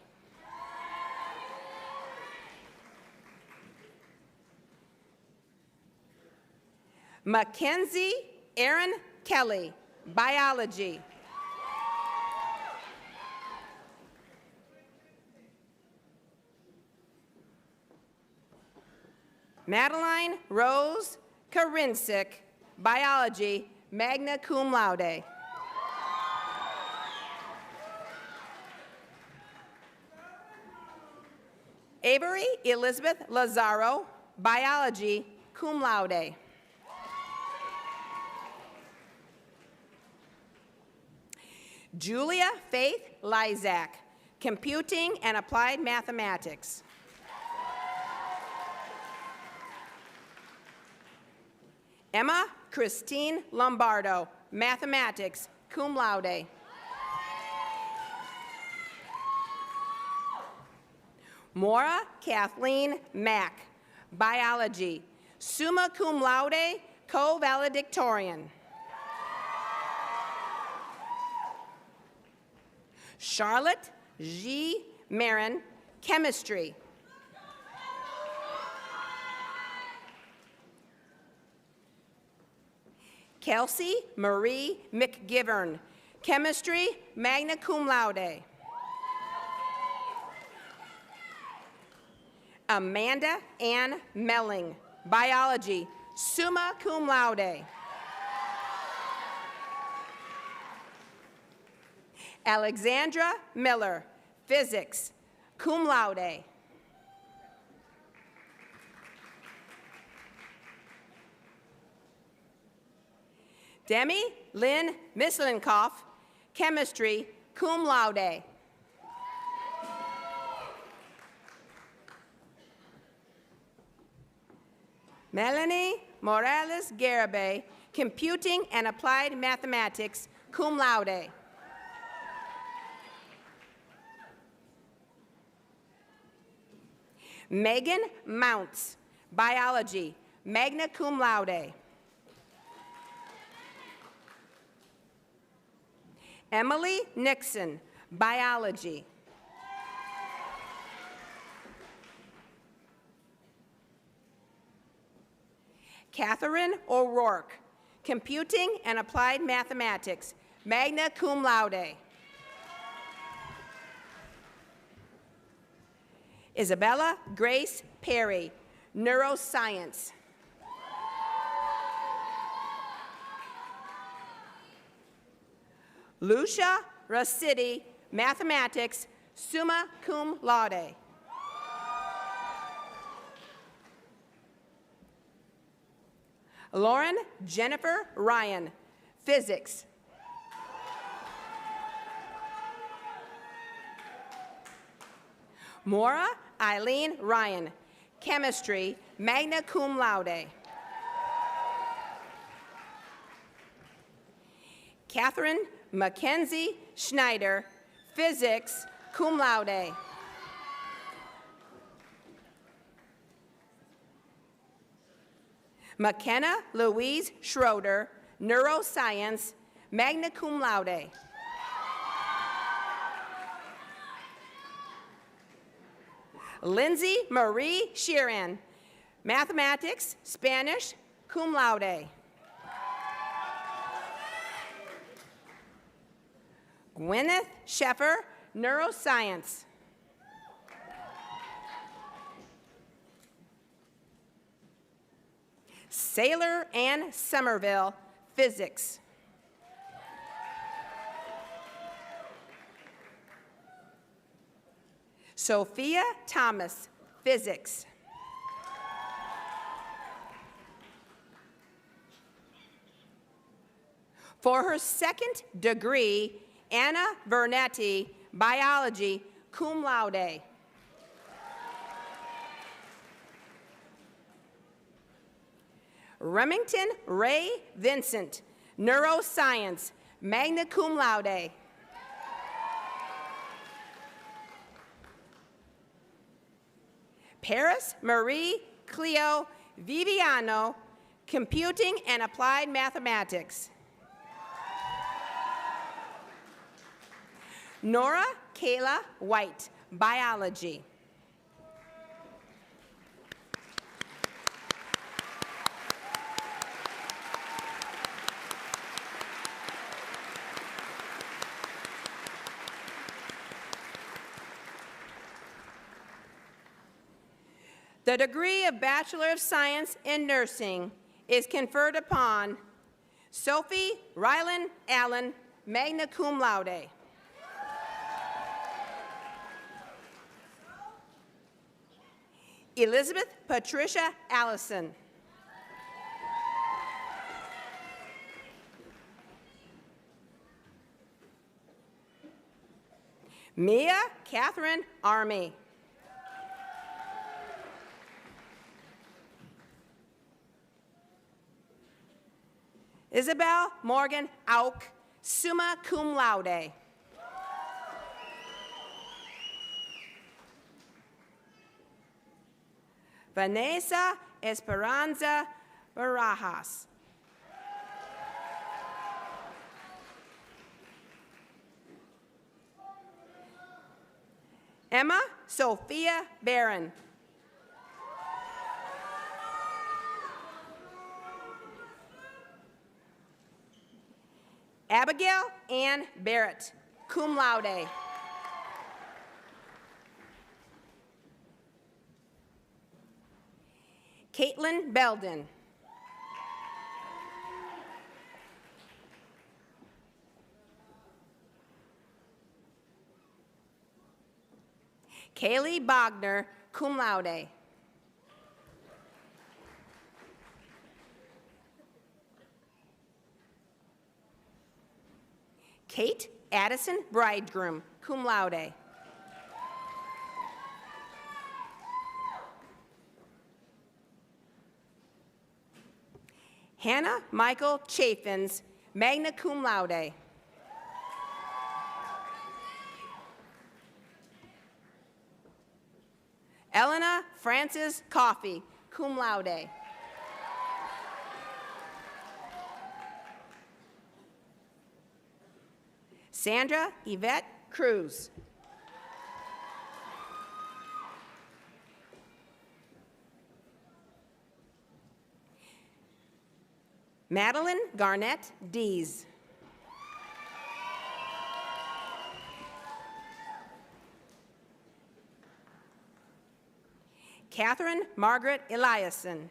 Mackenzie Aaron Kelly, Biology. Madeline Rose Karinsik, Biology, magna cum laude. Avery Elizabeth Lazaro, Biology, cum laude. Julia Faith Lyzak, Computing and Applied Mathematics. Emma Christine Lombardo, Mathematics, cum laude. Maura Kathleen Mack, Biology, summa cum laude, co-valedictorian. Charlotte G. Marin, Chemistry. Kelsey Marie McGivern, Chemistry, magna cum laude. Amanda Ann Melling, Biology, summa cum laude. Alexandra Miller, Physics, cum laude. Demi Lynn Mislinkoff, Chemistry, cum laude. Melanie Morales Garibay, Computing and Applied Mathematics, cum laude. Megan Mounts, Biology, magna cum laude. Emily Nixon, Biology. Catherine O'Rourke, Computing and Applied Mathematics, magna cum laude. Isabella Grace Perry, Neuroscience. Lucia Rossiti, Mathematics, summa cum laude. Lauren Jennifer Ryan, Physics. Maura Eileen Ryan, Chemistry, magna cum laude. Catherine Mackenzie Schneider, Physics, cum laude. McKenna Louise Schroeder, Neuroscience, magna cum laude. Lindsay Marie Sheeran, Mathematics, Spanish, cum laude. Gwyneth Sheffer, Neuroscience. Sailor Ann Somerville, Physics. Sophia Thomas, Physics. For her second degree, Anna Vernetti, Biology, cum laude. Remington Ray Vincent, Neuroscience, magna cum laude. Paris Marie Cleo Viviano, Computing and Applied Mathematics. Nora Kayla White, Biology. The degree of Bachelor of Science in Nursing is conferred upon Sophie Rylan Allen, magna cum laude. Elizabeth Patricia Allison. Mia Catherine Army. Isabel Morgan Auk, summa cum laude. Vanessa Esperanza Barajas. Emma Sophia Barron. Abigail Ann Barrett, cum laude. Caitlin Belden. Kaylee Bogner, cum laude. Kate Addison Bridegroom, cum laude. Hannah Michael Chaffins, magna cum laude. Elena Frances Coffey, cum laude. Sandra Yvette Cruz. Madeline Garnett Dees. Catherine Margaret Eliason.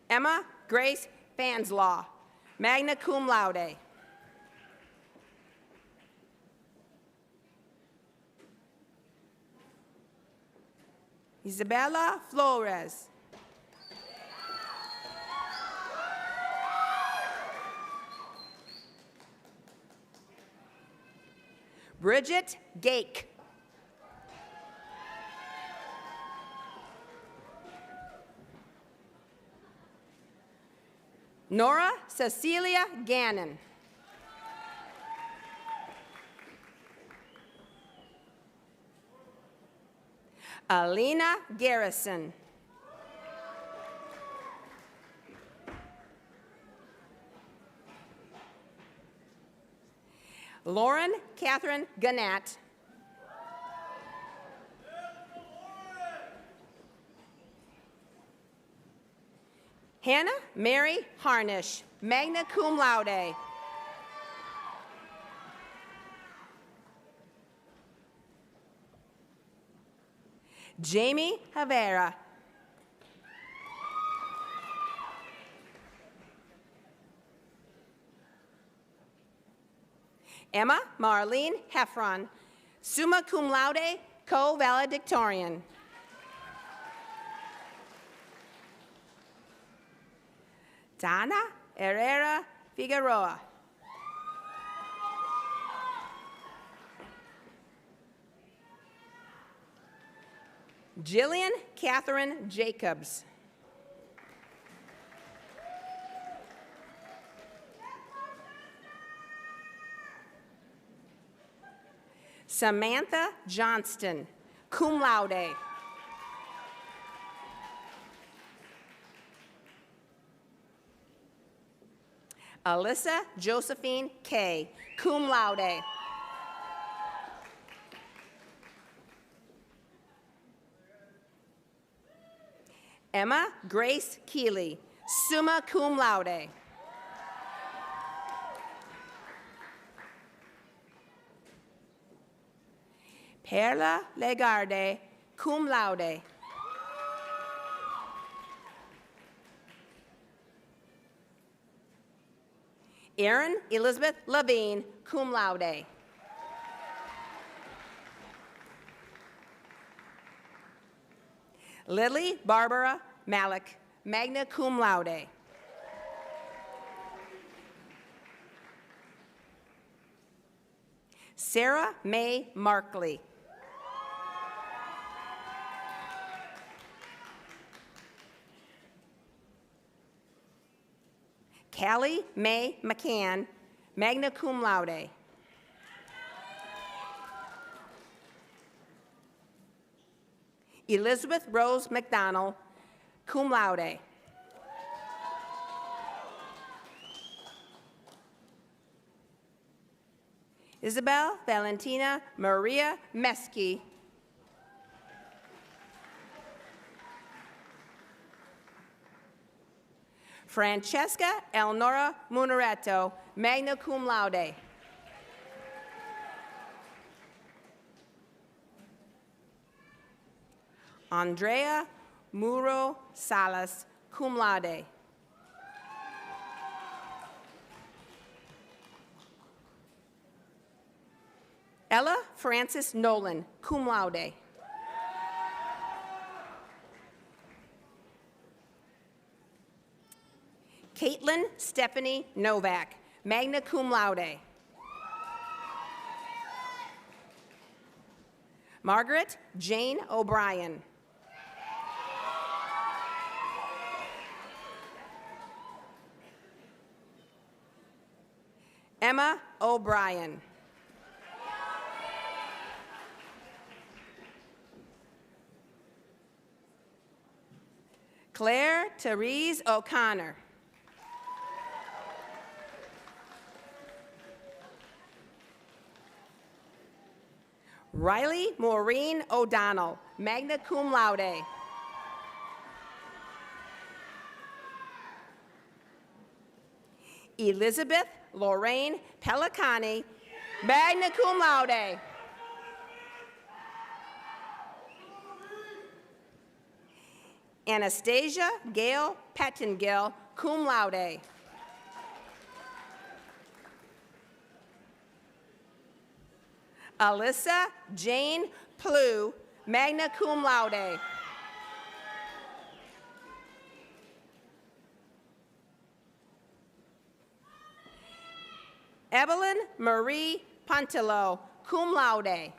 Emma Grace Fanslaw, magna cum laude. Isabella Flores. Bridget Gake. Nora Cecilia Gannon. Alina Garrison. Lauren Catherine Gannett. Hannah Mary Harnish, magna cum laude. Jamie Havera. Emma Marlene Heffron, summa cum laude, co-valedictorian. Dana Herrera Figueroa. Jillian Catherine Jacobs. Samantha Johnston, cum laude. Alyssa Josephine Kay, cum laude. Emma Grace Keeley, summa cum laude. Perla Legarde, cum laude. Erin Elizabeth Levine, cum laude. Lily Barbara Malik, magna cum laude. Sarah Mae Markley. Callie Mae McCann, magna cum laude. Elizabeth Rose McDonald, cum laude. Isabel Valentina Maria Meski. Francesca Elnora Muneretto, magna cum laude. Andrea Muro Salas, cum laude. Ella Frances Nolan, cum laude. Caitlin Stephanie Novak, magna cum laude. Margaret Jane O'Brien. Emma O'Brien. Claire Therese O'Connor. Riley Maureen O'Donnell, magna cum laude. Elizabeth Lorraine Pellicani, magna cum laude. Anastasia Gail Pettingill, cum laude. Alyssa Jane Plew, magna cum laude. Evelyn Marie Pontillo, cum laude.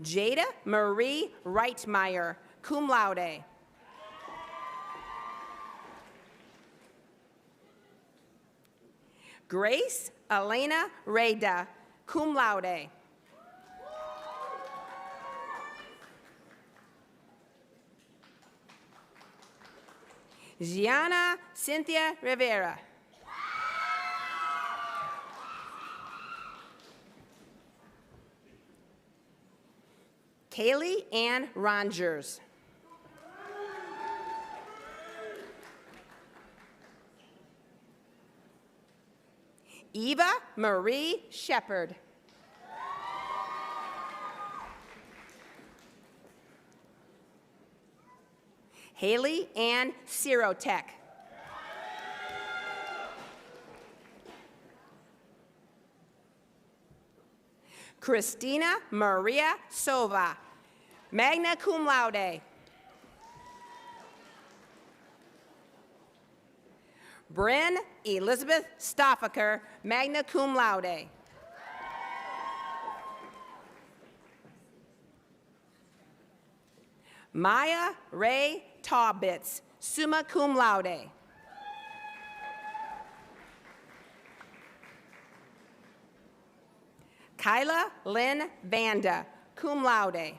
Jada Marie Reitmeyer, cum laude. Grace Elena Reda, cum laude. Gianna Cynthia Rivera. Kaylee Ann Rogers. Eva Marie Shepard. Haley Ann Sirotek. Christina Maria Sova, magna cum laude. Bryn Elizabeth Stoffaker, magna cum laude. Maya Ray Taubitz, summa cum laude. Kyla Lynn Vanda, cum laude.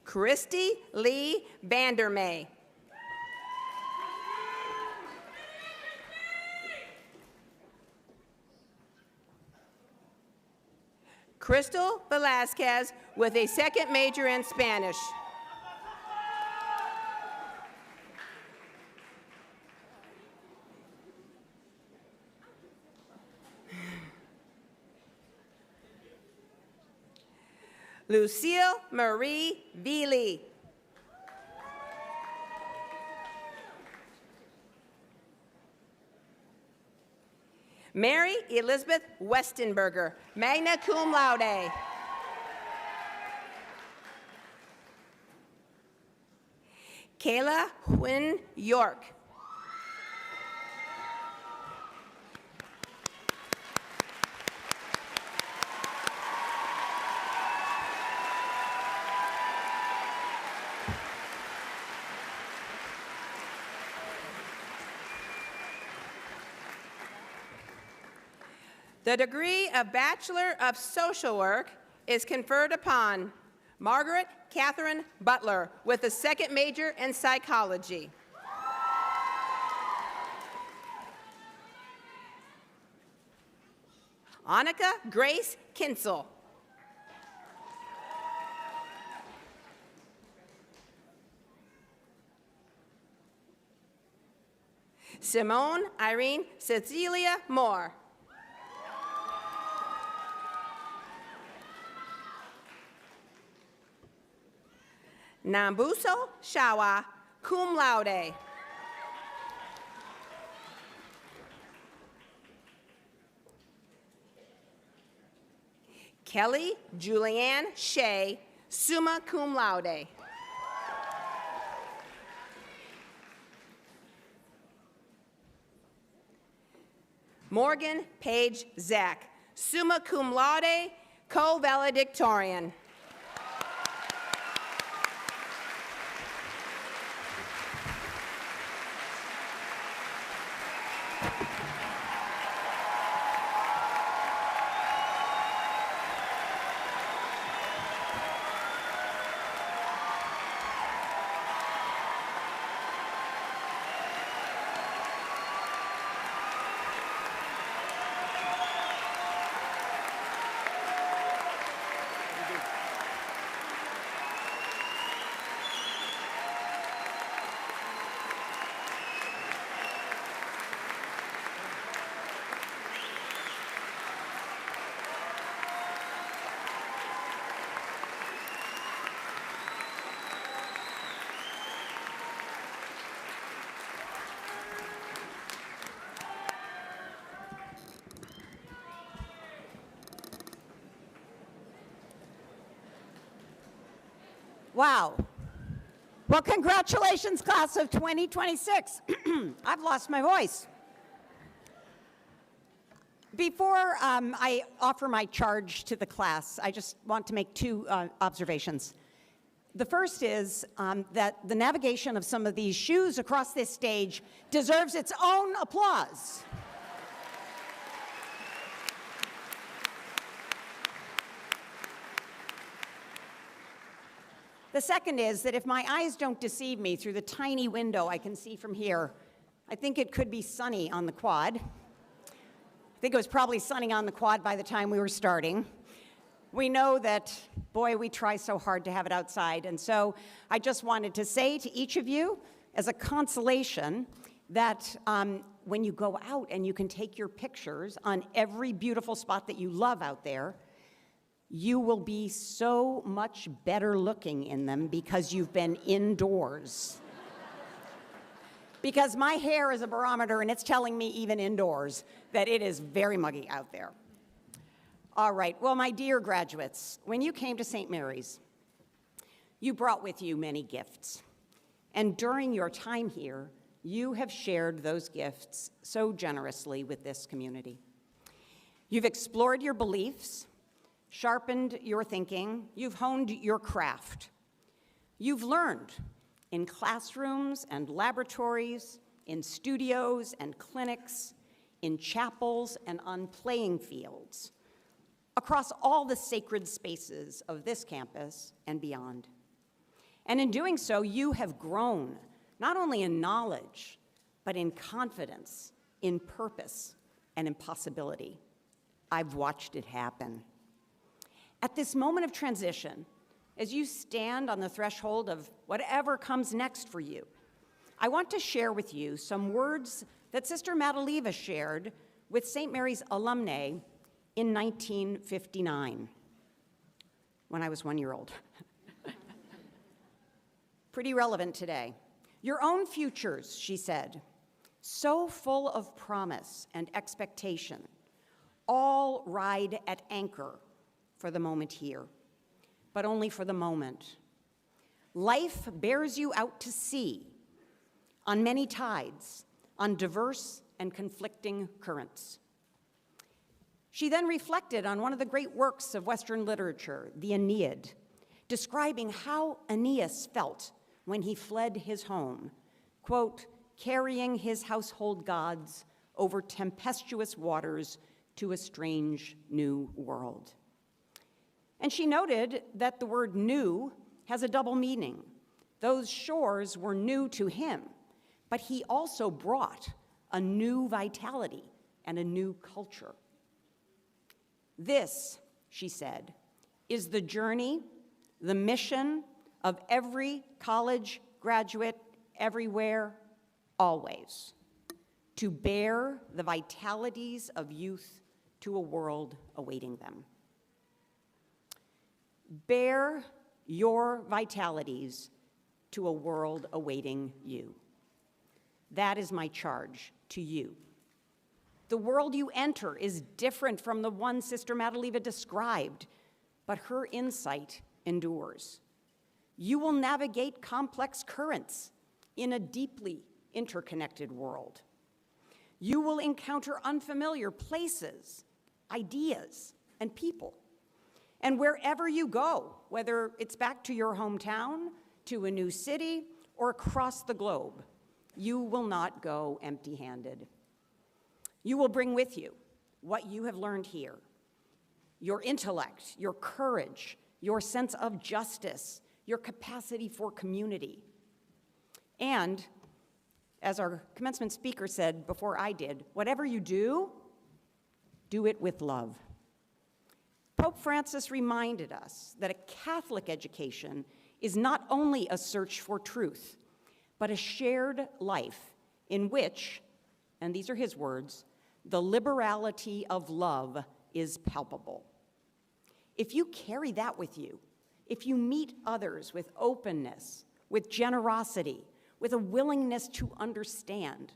Christy Lee Vandermeer. Crystal Velasquez with a second major in Spanish. Lucille Marie Veely. Mary Elizabeth Westenberger, magna cum laude. Kayla Huynh York. The degree of Bachelor of Social Work is conferred upon Margaret Catherine Butler with a second major in psychology. Annika Grace Kinsel. Simone Irene Cecilia Moore. Nambuso Shawa, cum laude. Kelly Julianne Shea, summa cum laude. Morgan Page Zach, summa cum laude, co-valedictorian. Wow. Well, congratulations, class of 2026. I've lost my voice. Before I offer my charge to the class, I just want to make two observations. The first is that the navigation of some of these shoes across this stage deserves its own applause. The second is that if my eyes don't deceive me through the tiny window I can see from here, I think it could be sunny on the quad. I think it was probably sunny on the quad by the time we were starting. We know that, boy, we try so hard to have it outside. And so I just wanted to say to each of you, as a consolation, that when you go out and you can take your pictures on every beautiful spot that you love out there, you will be so much better looking in them because you've been indoors. Because my hair is a barometer and it's telling me even indoors that it is very muggy out there. All right, well, my dear graduates, when you came to St. Mary's, you brought with you many gifts. And during your time here, you have shared those gifts so generously with this community. You've explored your beliefs, sharpened your thinking, you've honed your craft. You've learned in classrooms and laboratories, in studios and clinics, in chapels and on playing fields, across all the sacred spaces of this campus and beyond. And in doing so, you have grown, not only in knowledge, but in confidence, in purpose, and in possibility. I've watched it happen. At this moment of transition, as you stand on the threshold of whatever comes next for you, I want to share with you some words that Sister Madaleva shared with St. Mary's alumni in 1959, when I was 1 year old. Pretty relevant today. Your own futures, she said, so full of promise and expectation, all ride at anchor for the moment here, but only for the moment. Life bears you out to sea on many tides, on diverse and conflicting currents. She then reflected on one of the great works of Western literature, the Aeneid, describing how Aeneas felt when he fled his home, quote, carrying his household gods over tempestuous waters to a strange new world. And she noted that the word new has a double meaning. Those shores were new to him, but he also brought a new vitality and a new culture. This, she said, is the journey, the mission of every college graduate everywhere, always, to bear the vitalities of youth to a world awaiting them. Bear your vitalities to a world awaiting you. That is my charge to you. The world you enter is different from the one Sister Madaleva described, but her insight endures. You will navigate complex currents in a deeply interconnected world. You will encounter unfamiliar places, ideas, and people. And wherever you go, whether it's back to your hometown, to a new city, or across the globe, you will not go empty-handed. You will bring with you what you have learned here, your intellect, your courage, your sense of justice, your capacity for community. And, as our commencement speaker said before I did, whatever you do it with love. Pope Francis reminded us that a Catholic education is not only a search for truth, but a shared life in which, and these are his words, the liberality of love is palpable. If you carry that with you, if you meet others with openness, with generosity, with a willingness to understand,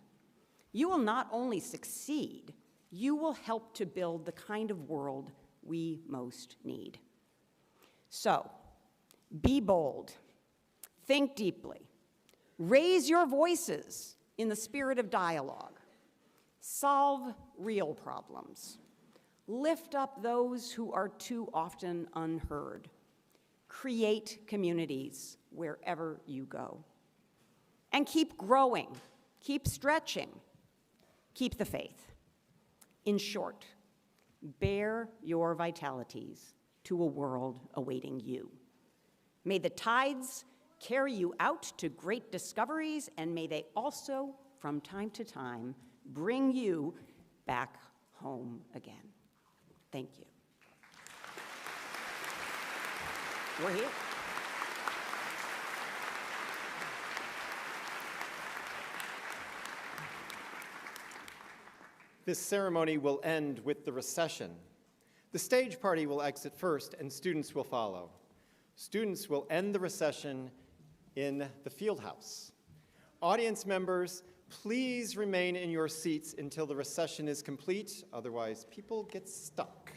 you will not only succeed, you will help to build the kind of world we most need. So, be bold, think deeply, raise your voices in the spirit of dialogue, solve real problems, lift up those who are too often unheard, create communities wherever you go, and keep growing, keep stretching, keep the faith. In short, bear your vitalities to a world awaiting you. May the tides carry you out to great discoveries, and may they also, from time to time, bring you back home again. Thank you. We're here. This ceremony will end with the recession. The stage party will exit first, and students will follow. Students will end the recession in the field house. Audience members, please remain in your seats until the recession is complete, otherwise people get stuck.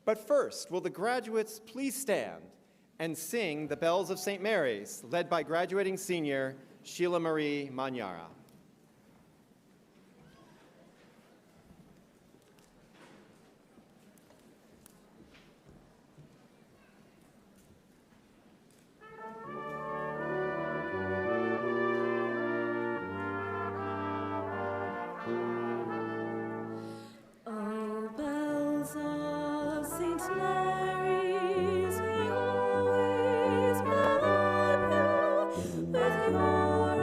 But first, will the graduates please stand and sing the Bells of St. Mary's, led by graduating senior Sheila Marie Magnara. Oh, bells of St. Mary's, we always love you. With your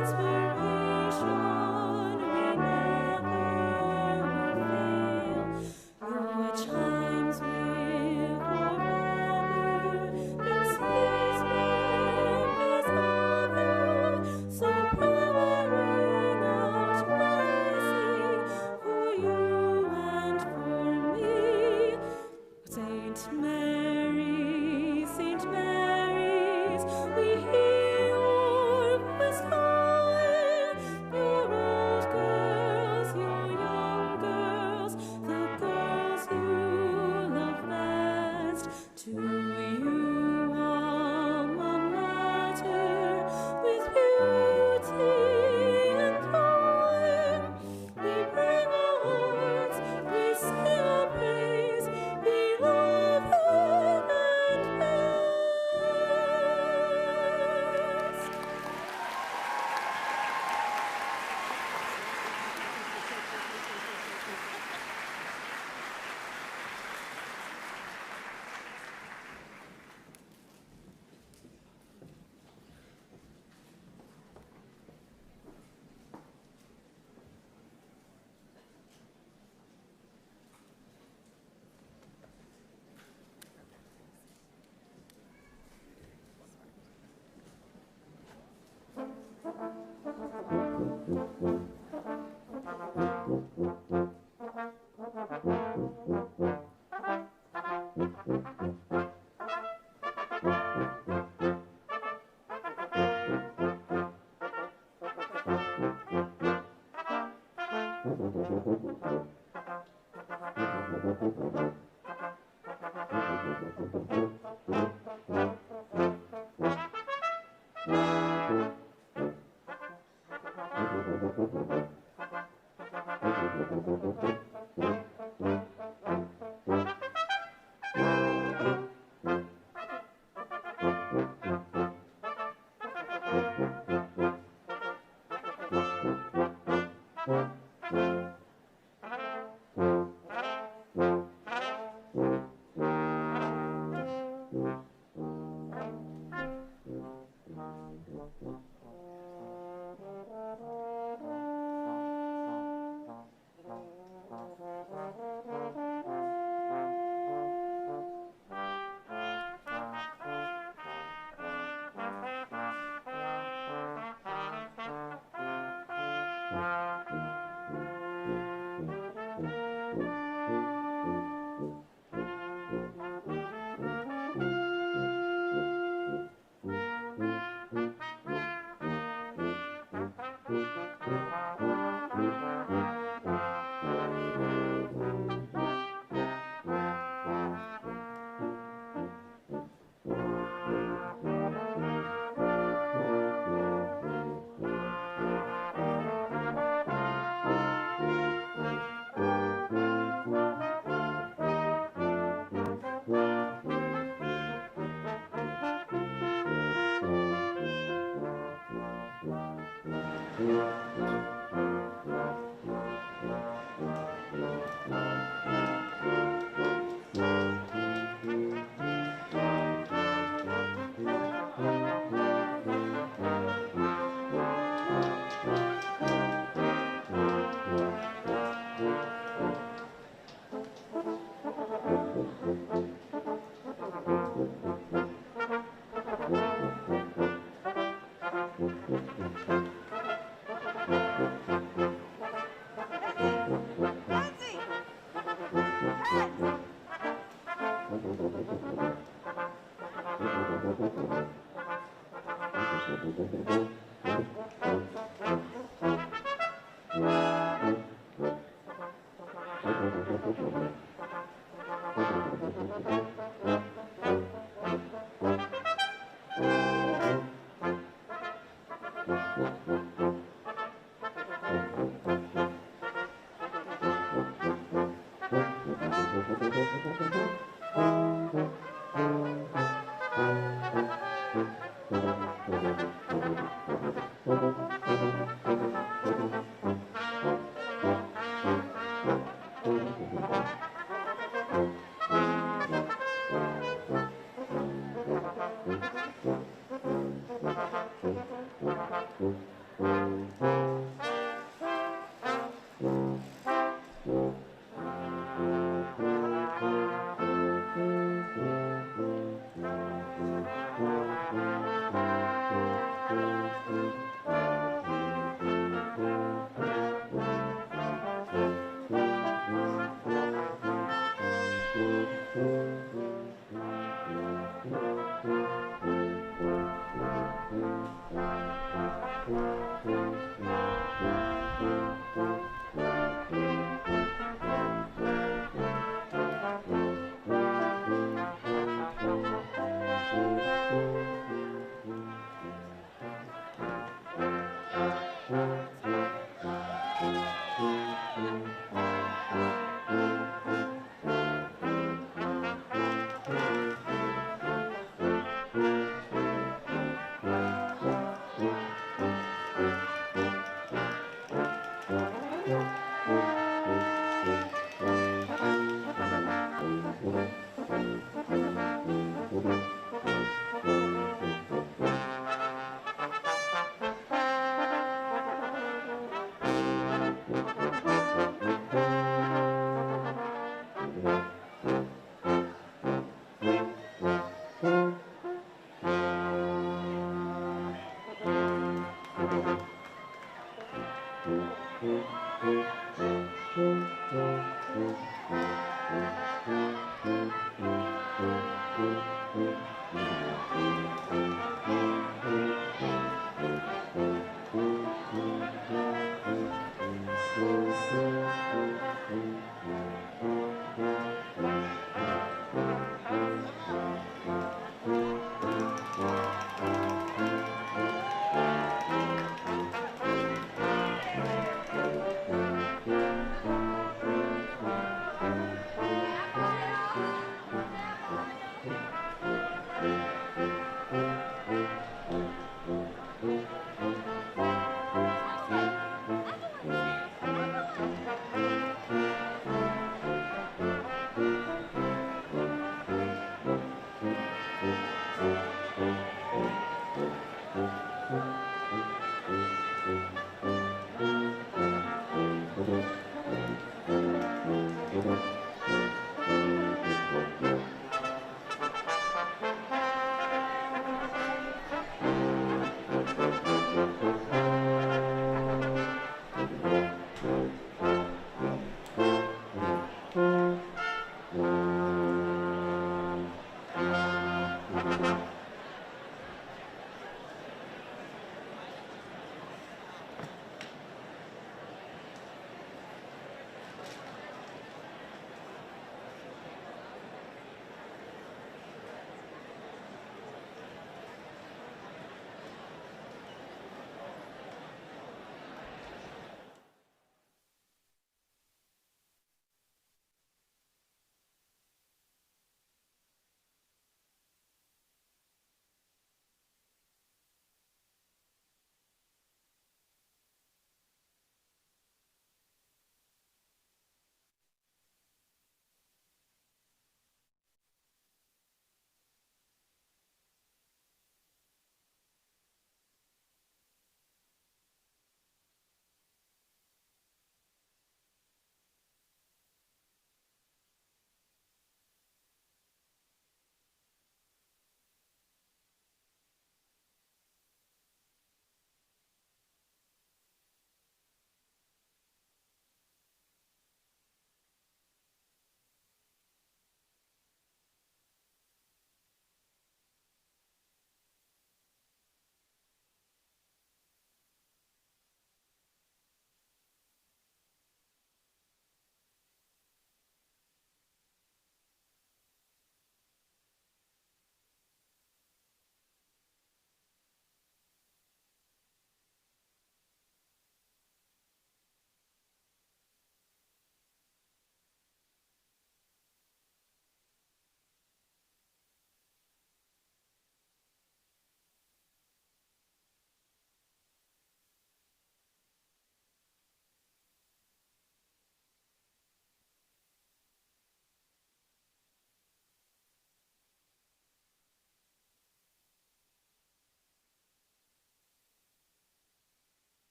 inspiration, we never will fail. Your chimes will forever then cease members of you. So powering out blessing for you and for me.